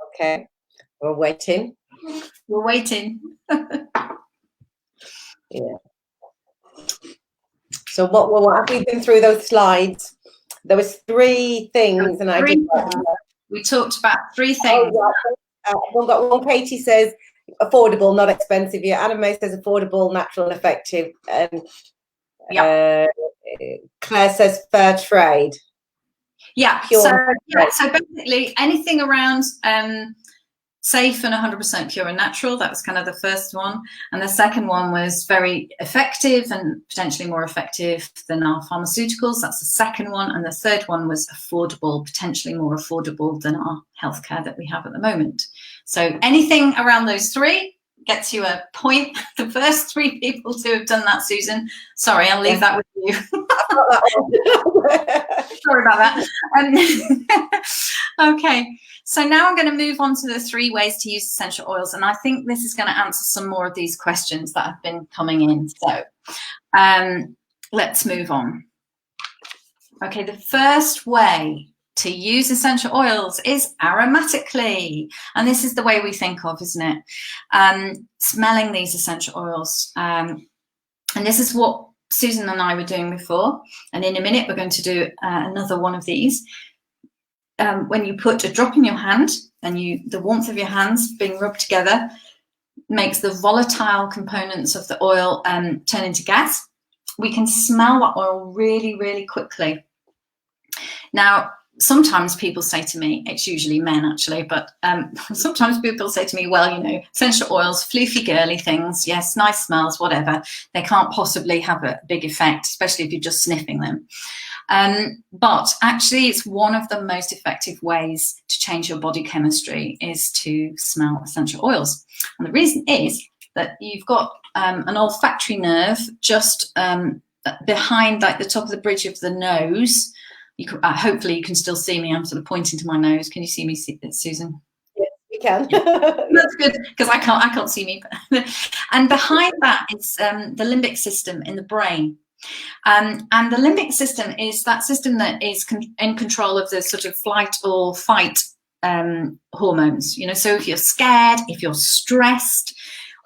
Okay, we're waiting. We're waiting. Yeah. So what have we been through those slides? There was 3 things, and I did. We talked about 3 things. Oh, yeah. We've got one. Katie says affordable, not expensive. Yeah, Anna May says affordable, natural, and effective. And Claire says fair trade. Yeah. So basically anything around safe and 100% pure and natural. That was kind of the first one. And the second one was very effective and potentially more effective than our pharmaceuticals. That's the second one. And the third one was affordable, potentially more affordable than our healthcare that we have at the moment. So anything around those 3 gets you a point. The first 3 people to have done that, Susan. Sorry, I'll leave that with you. Sorry about that. Okay. So now I'm going to move on to the 3 ways to use essential oils. And I think this is going to answer some more of these questions that have been coming in. So let's move on. Okay, the first way to use essential oils is aromatically. And this is the way we think of, isn't it? Smelling these essential oils. And this is what Susan and I were doing before. And in a minute, we're going to do another one of these. When you put a drop in your hand and the warmth of your hands being rubbed together makes the volatile components of the oil turn into gas, we can smell that oil really, really quickly. Now, sometimes people say to me, it's usually men actually, but sometimes people say to me, well, you know, essential oils, floofy girly things, yes, nice smells, whatever, they can't possibly have a big effect, especially if you're just sniffing them. But actually it's one of the most effective ways to change your body chemistry is to smell essential oils. And the reason is that you've got an olfactory nerve just behind like the top of the bridge of the nose. You can, hopefully you can still see me. I'm sort of pointing to my nose. Can you see me, Susan? Yes, you can. That's good, because I can't see me. And behind that is the limbic system in the brain. And the limbic system is that system that is in control of the sort of flight or fight hormones. You know, so if you're scared, if you're stressed,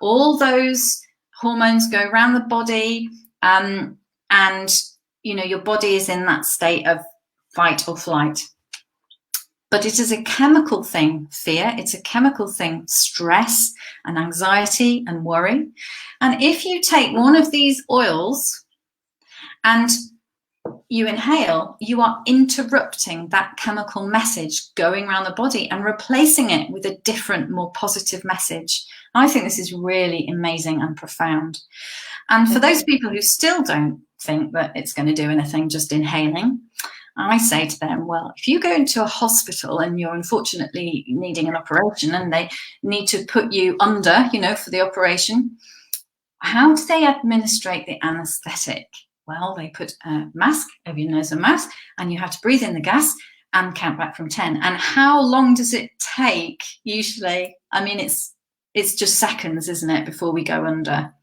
all those hormones go around the body, and you know your body is in that state of fight or flight. But it is a chemical thing, fear. It's a chemical thing, stress and anxiety and worry. And if you take one of these oils and you inhale, you are interrupting that chemical message going around the body and replacing it with a different, more positive message. I think this is really amazing and profound. And for those people who still don't think that it's going to do anything just inhaling, I say to them, well, if you go into a hospital and you're unfortunately needing an operation and they need to put you under, you know, for the operation, how do they administrate the anaesthetic? Well, they put a mask over your nose and mouth, and you have to breathe in the gas and count back from 10. And how long does it take usually? I mean, it's just seconds, isn't it, before we go under?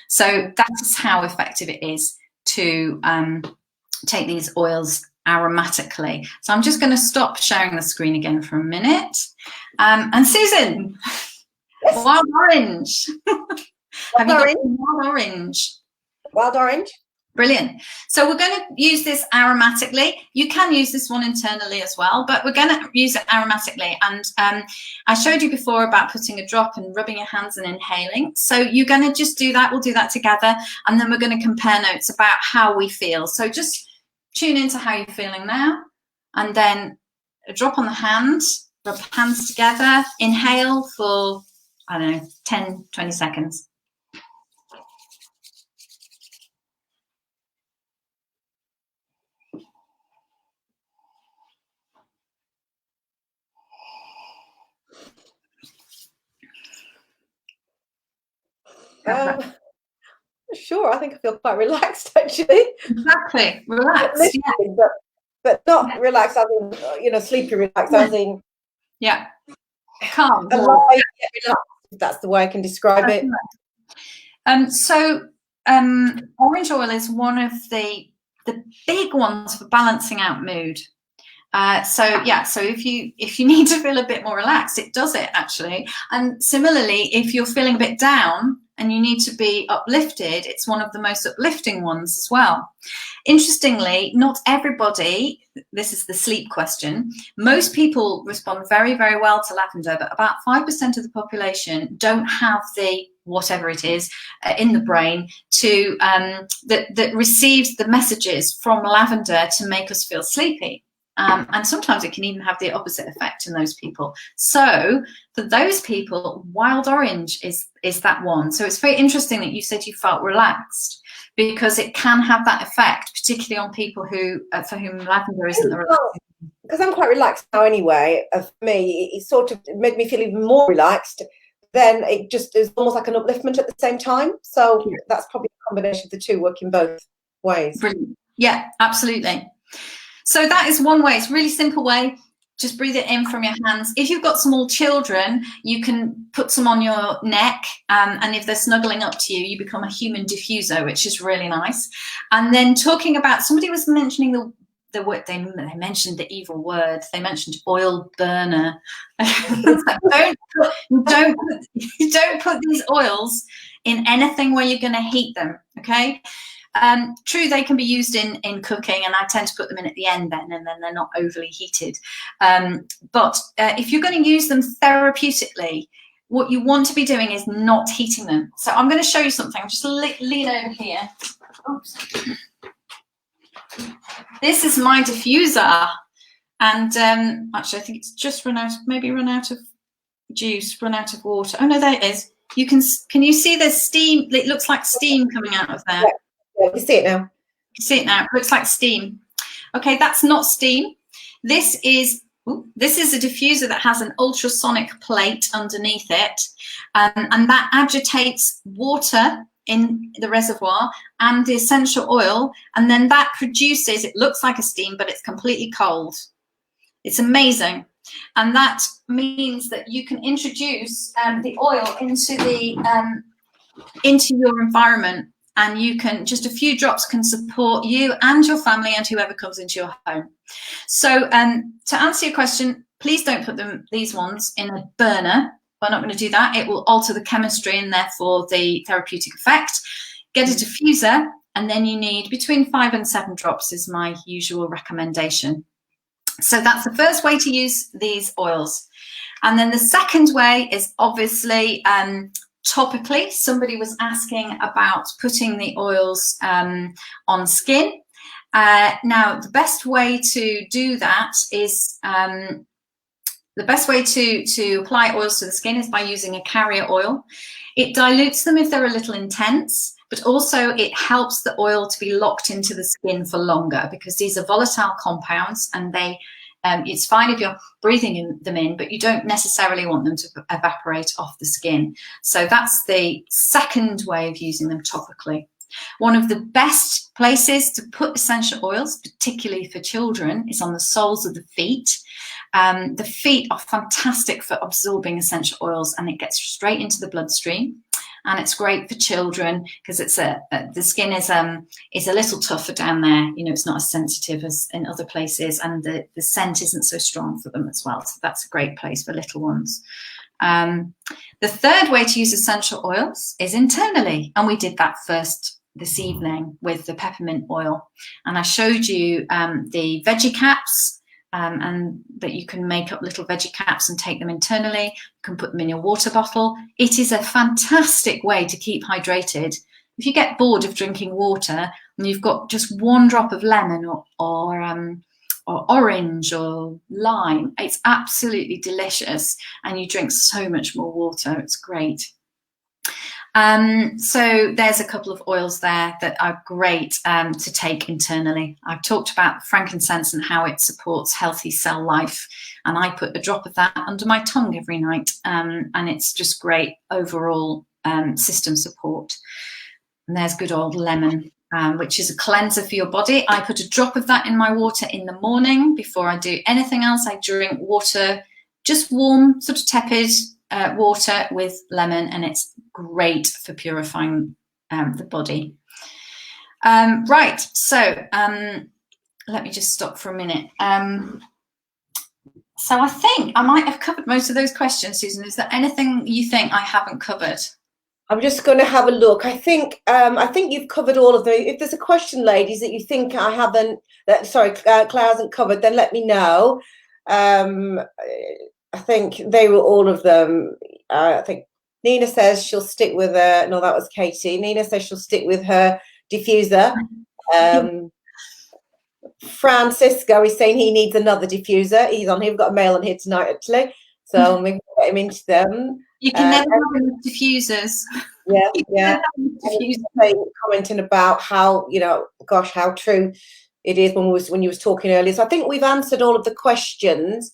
So that's how effective it is to take these oils aromatically. So I'm just going to stop sharing the screen again for a minute. And Susan, yes. Wild orange. Have you got Wild orange? Wild orange. Brilliant. So we're going to use this aromatically. You can use this one internally as well, but we're going to use it aromatically. And I showed you before about putting a drop and rubbing your hands and inhaling. So you're going to just do that. We'll do that together. And then we're going to compare notes about how we feel. So just tune into how you're feeling now. And then a drop on the hand, rub hands together, inhale for, I don't know, 10, 20 seconds. Sure, I think I feel quite relaxed actually. Exactly, relaxed. Yeah. But not relaxed as in, you know, sleepy relaxed as in, yeah, calm. Alive, yet relaxed, if that's the way I can describe it. So orange oil is one of the big ones for balancing out mood. So if you need to feel a bit more relaxed, it does it actually. And similarly, if you're feeling a bit down and you need to be uplifted, it's one of the most uplifting ones as well. Interestingly, not everybody, this is the sleep question, most people respond very, very well to lavender, but about 5% of the population don't have the whatever it is in the brain to that receives the messages from lavender to make us feel sleepy. And sometimes it can even have the opposite effect in those people. So for those people, wild orange is that one. So it's very interesting that you said you felt relaxed, because it can have that effect, particularly on people who for whom lavender isn't the relaxing. Because I'm quite relaxed now anyway. For me, it sort of made me feel even more relaxed. Then it just is almost like an upliftment at the same time. So that's probably a combination of the two, working both ways. Brilliant. Yeah, absolutely. So that is one way. It's a really simple way. Just breathe it in from your hands. If you've got small children, you can put some on your neck, and if they're snuggling up to you, you become a human diffuser, which is really nice. And then talking about, somebody was mentioning the word, they mentioned the evil word. They mentioned oil burner. don't put these oils in anything where you're going to heat them. Okay. True, they can be used in cooking, and I tend to put them in at the end then, and then they're not overly heated. But if you're going to use them therapeutically, what you want to be doing is not heating them. So I'm going to show you something. I'll just lean over here. Oops. This is my diffuser, and actually I think it's just run out of juice, run out of water. Oh no, there it is. Can you see the steam? It looks like steam coming out of there. Yeah, you see it now. You see it now. It looks like steam. Okay, that's not steam. This is a diffuser that has an ultrasonic plate underneath it, and that agitates water in the reservoir and the essential oil, and then that produces, it looks like a steam, but it's completely cold. It's amazing. And that means that you can introduce the oil into your environment. And you can, just a few drops can support you and your family and whoever comes into your home. So to answer your question, please don't put these ones in a burner. We're not going to do that. It will alter the chemistry and therefore the therapeutic effect. Get a diffuser, and then you need between 5 and 7 drops is my usual recommendation. So that's the first way to use these oils. And then the second way is obviously topically. Somebody was asking about putting the oils on skin, Now, the best way to do that is the best way to apply oils to the skin is by using a carrier oil. It dilutes them if they're a little intense, but also it helps the oil to be locked into the skin for longer, because these are volatile compounds, and they it's fine if you're breathing them in, but you don't necessarily want them to evaporate off the skin. So that's the second way of using them topically. One of the best places to put essential oils, particularly for children, is on the soles of the feet. The feet are fantastic for absorbing essential oils, and it gets straight into the bloodstream. And it's great for children because it's the skin is a little tougher down there. You know, it's not as sensitive as in other places, and the scent isn't so strong for them as well. So that's a great place for little ones. The third way to use essential oils is internally, and we did that first this evening with the peppermint oil. And I showed you the veggie caps. And that you can make up little veggie caps and take them internally. You can put them in your water bottle. It is a fantastic way to keep hydrated. If you get bored of drinking water and you've got just one drop of lemon or orange or lime, it's absolutely delicious, and you drink so much more water. It's great. So there's a couple of oils there that are great to take internally. I've talked about frankincense and how it supports healthy cell life, and I put a drop of that under my tongue every night, and it's just great overall system support. And there's good old lemon, which is a cleanser for your body. I put a drop of that in my water in the morning before I do anything else. I drink water, just warm, sort of tepid water with lemon, and it's great for purifying the body. Right, so let me just stop for a minute. So I think I might have covered most of those questions, Susan. Is there anything you think I haven't covered? I'm just going to have a look. I think you've covered all of them. If there's a question, ladies, that you think I haven't, Claire hasn't covered, then let me know. I think they were all of them. I think Nina says she'll stick with her. No, that was Katie. Nina says she'll stick with her diffuser. Francisco is saying he needs another diffuser. He's on here. We've got a mail on here tonight, actually. So we can get him into them. You can never have enough diffusers. Yeah. Commenting about how, gosh, how true it is when you was talking earlier. So I think we've answered all of the questions.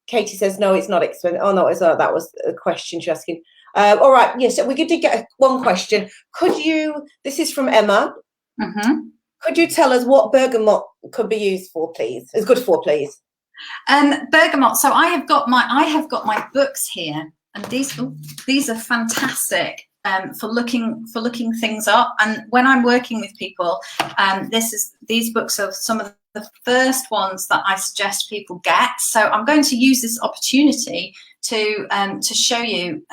Katie says no, it's not expensive. Oh no, that was a question she's asking. All right, yes, we did get one question. This is from Emma. Mm-hmm. Could you tell us what bergamot could be used for, please? Is good for, please. Bergamot. So I have got my books here, and these are fantastic for looking things up. And when I'm working with people, these books are some of the first ones that I suggest people get. So I'm going to use this opportunity to show you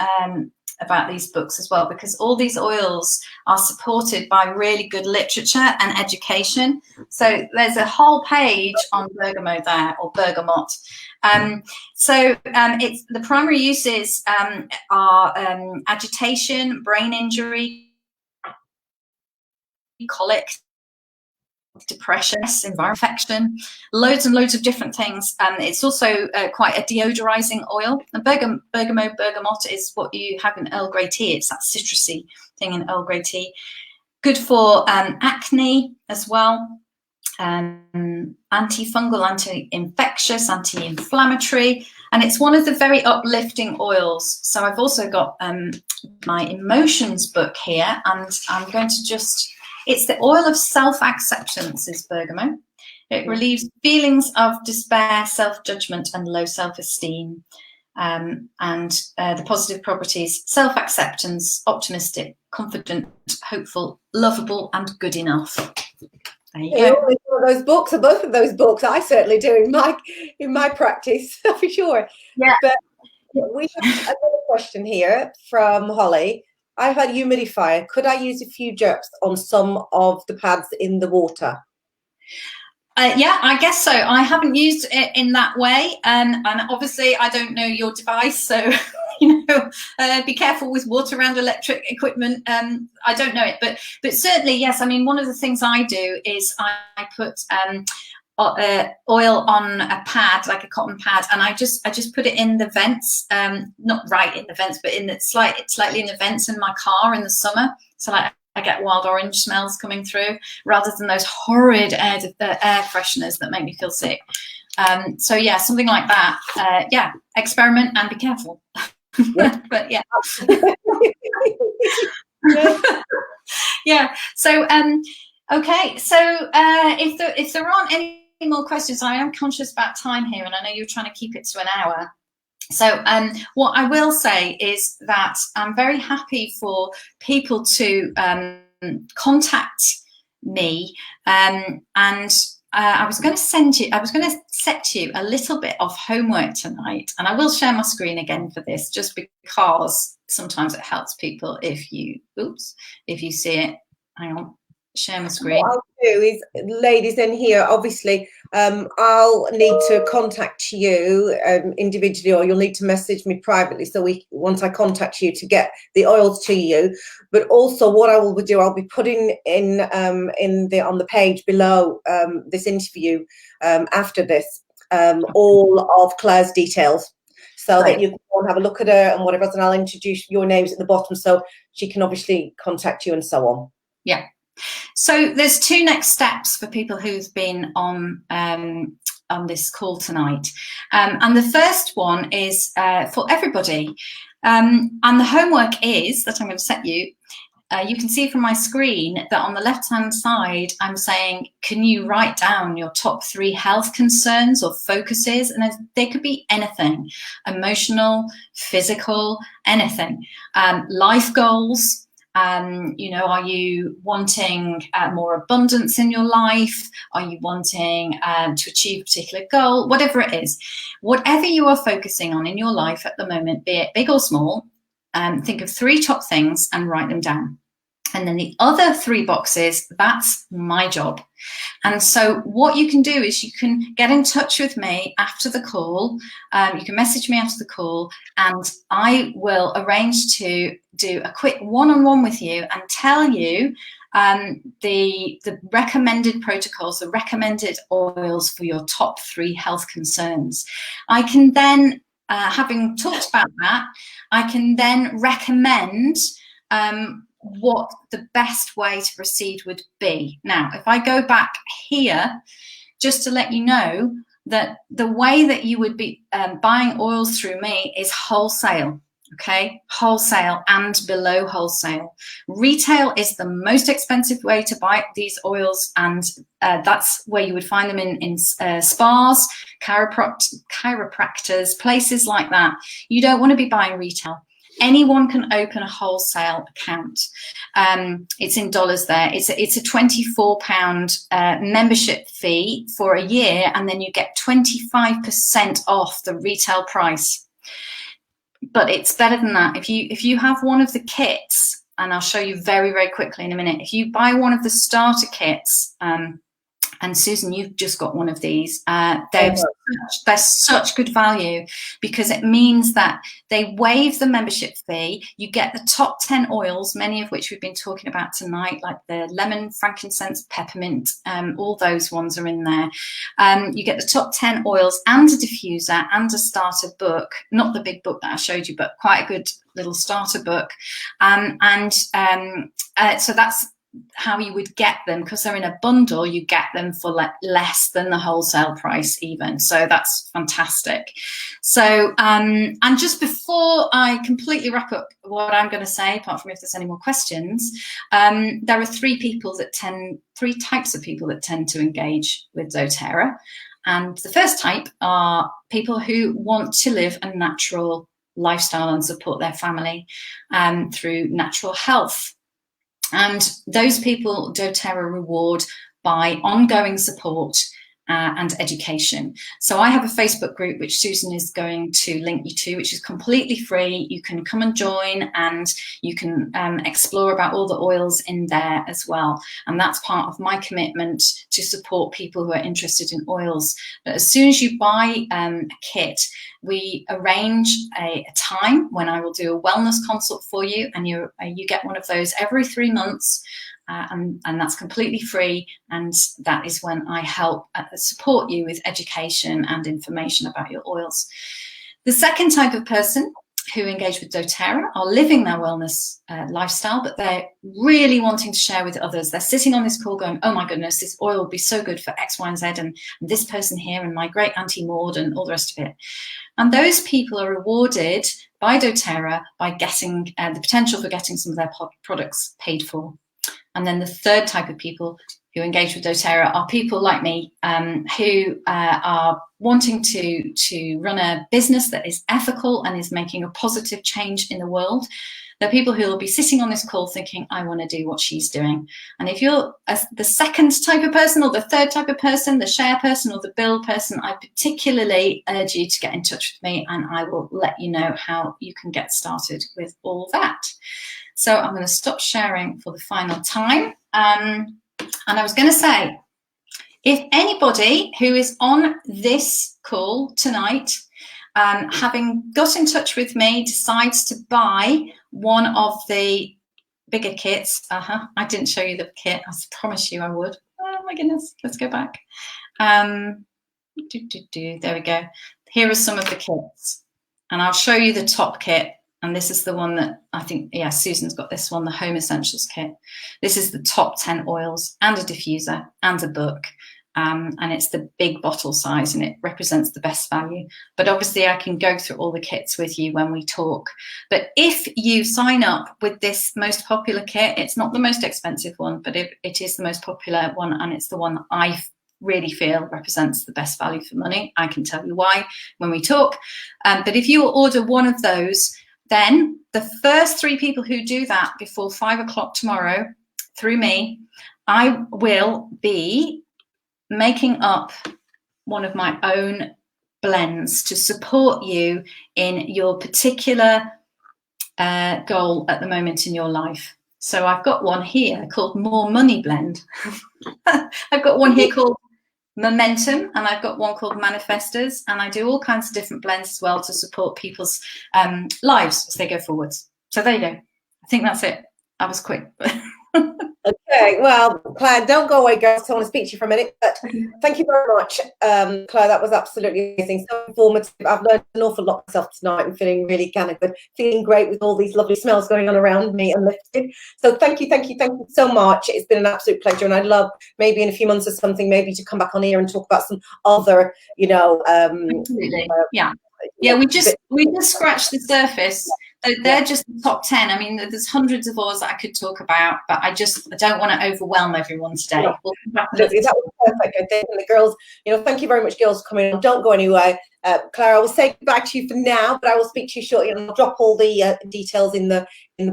about these books as well, because all these oils are supported by really good literature and education. So there's a whole page on bergamot there, or bergamot. It's the primary uses are agitation, brain injury, colic, depression, environmental infection, loads and loads of different things. It's also quite a deodorizing oil. And bergamot is what you have in Earl Grey tea. It's that citrusy thing in Earl Grey tea. Good for acne as well. Antifungal, anti-infectious, anti-inflammatory, and it's one of the very uplifting oils. So I've also got my emotions book here, and I'm going to it's the oil of self-acceptance is bergamot. It relieves feelings of despair, self-judgment, and low self-esteem. And the positive properties: self-acceptance, optimistic, confident, hopeful, lovable, and good enough. There you go. Those books are both of those books. I certainly do in my practice for sure. Yeah. But we have another question here from Holly. I've had humidifier. Could I use a few drops on some of the pads in the water? Yeah, I guess so. I haven't used it in that way, and obviously I don't know your device, so be careful with water around electric equipment. I don't know it, but certainly, yes. I mean, one of the things I do is I put oil on a pad, like a cotton pad, and I just put it in the vents, not right in the vents, but in the slightly in the vents in my car in the summer. So like I get wild orange smells coming through, rather than those horrid air fresheners that make me feel sick. So yeah, something like that. Yeah, experiment and be careful. Yeah. But yeah. Yeah. Yeah. So okay. So if there aren't any more questions, I am conscious about time here, and I know you're trying to keep it to an hour. So what I will say is that I'm very happy for people to contact me, and I was going to set you a little bit of homework tonight, and I will share my screen again for this, just because sometimes it helps people if you see it. Hang on, share my screen. What I'll do is, ladies in here, obviously, I'll need to contact you individually, or you'll need to message me privately. So once I contact you, to get the oils to you. But also, what I will do, I'll be putting in on the page below this interview after this all of Claire's details, so that you can go and have a look at her and whatever else, and I'll introduce your names at the bottom, so she can obviously contact you and so on. Yeah. So there's two next steps for people who've been on this call tonight, and the first one is for everybody, and the homework is that I'm going to set you. You can see from my screen that on the left-hand side, I'm saying, can you write down your top 3 health concerns or focuses? And they could be anything: emotional, physical, anything. Life goals. Are you wanting more abundance in your life? Are you wanting to achieve a particular goal? Whatever it is, whatever you are focusing on in your life at the moment, be it big or small, think of 3 top things and write them down. And then the other 3 boxes, that's my job. And so what you can do is you can get in touch with me after the call. You can message me after the call, and I will arrange to do a quick one-on-one with you and tell you the recommended protocols, the recommended oils for your top 3 health concerns. I can then, having talked about that, I can then recommend what the best way to proceed would be. Now, if I go back here, just to let you know that the way that you would be buying oils through me is wholesale. Okay, wholesale and below wholesale. Retail is the most expensive way to buy these oils, and that's where you would find them in spas, chiropractors, places like that. You don't want to be buying retail. Anyone can open a wholesale account. It's in dollars there. It's a £24 membership fee for a year, and then you get 25% off the retail price. But it's better than that. If you have one of the kits, and I'll show you very, very quickly in a minute, if you buy one of the starter kits, and Susan, you've just got one of these. They're such good value, because it means that they waive the membership fee. You get the top 10 oils, many of which we've been talking about tonight, like the lemon, frankincense, peppermint, all those ones are in there. You get the top 10 oils and a diffuser and a starter book, not the big book that I showed you, but quite a good little starter book. So that's how you would get them, because they're in a bundle. You get them for less than the wholesale price even, so that's fantastic. So and just before I completely wrap up what I'm going to say, apart from if there's any more questions, there are 3 types of people that tend to engage with Doterra, and the first type are people who want to live a natural lifestyle and support their family through natural health. And those people Doterra reward by ongoing support and education. So I have a Facebook group which Susan is going to link you to, which is completely free. You can come and join, and you can explore about all the oils in there as well. And that's part of my commitment to support people who are interested in oils. But as soon as you buy a kit, we arrange a time when I will do a wellness consult for you, and you get one of those every 3 months. And that's completely free, and that is when I help support you with education and information about your oils. The second type of person who engage with doTERRA are living their wellness lifestyle, but they're really wanting to share with others. They're sitting on this call going, oh my goodness, this oil will be so good for X, Y, and Z, and this person here, and my great Auntie Maud, and all the rest of it. And those people are rewarded by doTERRA by getting the potential for getting some of their products paid for. And then the third type of people who engage with doTERRA are people like me who are wanting to run a business that is ethical and is making a positive change in the world. They're people who will be sitting on this call thinking, I want to do what she's doing. And if you're the second type of person, or the third type of person, the share person or the build person, I particularly urge you to get in touch with me, and I will let you know how you can get started with all that. So I'm going to stop sharing for the final time. And I was going to say, if anybody who is on this call tonight, having got in touch with me, decides to buy one of the bigger kits, I didn't show you the kit, I promise you I would. Oh my goodness, let's go back. There we go. Here are some of the kits, and I'll show you the top kit. And this is the one that I think, yeah, Susan's got this one, the Home Essentials kit. This is the top 10 oils and a diffuser and a book. And it's the big bottle size, and it represents the best value. But obviously I can go through all the kits with you when we talk. But if you sign up with this most popular kit, it's not the most expensive one, but it is the most popular one, and it's the one that I really feel represents the best value for money. I can tell you why when we talk. But if you order one of those, then the first 3 people who do that before 5 o'clock tomorrow through me, I will be making up one of my own blends to support you in your particular goal at the moment in your life. So I've got one here called More Money Blend. I've got one here called Momentum, and I've got one called Manifestors, and I do all kinds of different blends as well to support people's lives as they go forwards. So there you go. I think that's it. I was quick. Okay, well, Claire, don't go away, girls. I want to speak to you for a minute, but thank you very much, Claire. That was absolutely amazing, so informative. I've learned an awful lot myself tonight. I'm feeling really kind of good, feeling great with all these lovely smells going on around me and lifted. So thank you so much. It's been an absolute pleasure, and I'd love maybe in a few months or something, maybe to come back on here and talk about some other, absolutely. Yeah, we just scratched the surface. They're just the top 10. I mean, there's hundreds of oils that I could talk about, but I don't want to overwhelm everyone today. No, that was perfect. I think the girls, thank you very much, girls, for coming on. Don't go anywhere. Claire, I will say goodbye to you for now, but I will speak to you shortly, and I'll drop all the details in the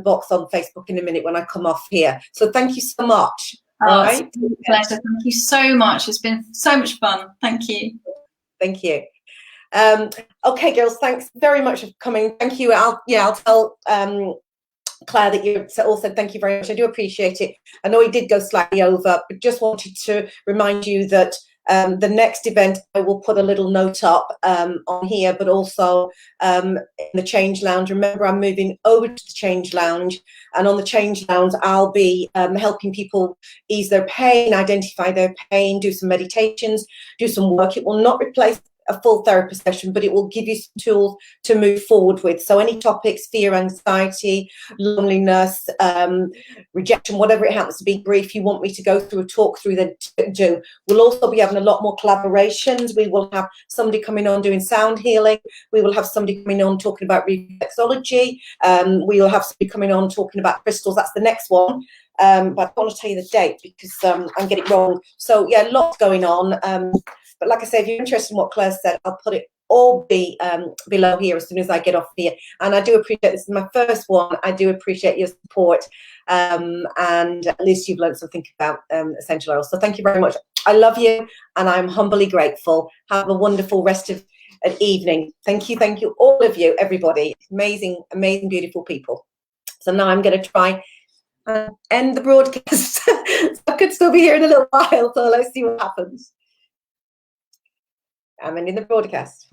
box on Facebook in a minute when I come off here. So thank you so much. All right. It's been a pleasure. Thank you so much. It's been so much fun. Thank you. Thank you. Okay, girls, thanks very much for coming. Thank you. I'll tell Claire that you also thank you very much. I do appreciate it. I know he did go slightly over, but just wanted to remind you that the next event, I will put a little note up on here, but also in the Change Lounge. Remember, I'm moving over to the Change Lounge, and on the Change Lounge, I'll be helping people ease their pain, identify their pain, do some meditations, do some work. It will not replace a full therapy session, but it will give you some tools to move forward with. So any topics, fear, anxiety, loneliness, rejection, whatever it happens to be, grief, you want me to go through a talk through, then do. We'll also be having a lot more collaborations. We will have somebody coming on doing sound healing. We will have somebody coming on talking about reflexology. We will have somebody coming on talking about crystals. That's the next one. But I don't want to tell you the date because I'm getting it wrong. So yeah, lots going on. But like I said, if you're interested in what Claire said, I'll put it all be below here as soon as I get off here. And I do appreciate, this is my first one, I do appreciate your support, and at least you've learned something about essential oils. So thank you very much. I love you, and I'm humbly grateful. Have a wonderful rest of an evening. Thank you, all of you, everybody. Amazing, amazing, beautiful people. So now I'm going to try and end the broadcast. I could still be here in a little while, so let's see what happens. I'm ending the broadcast.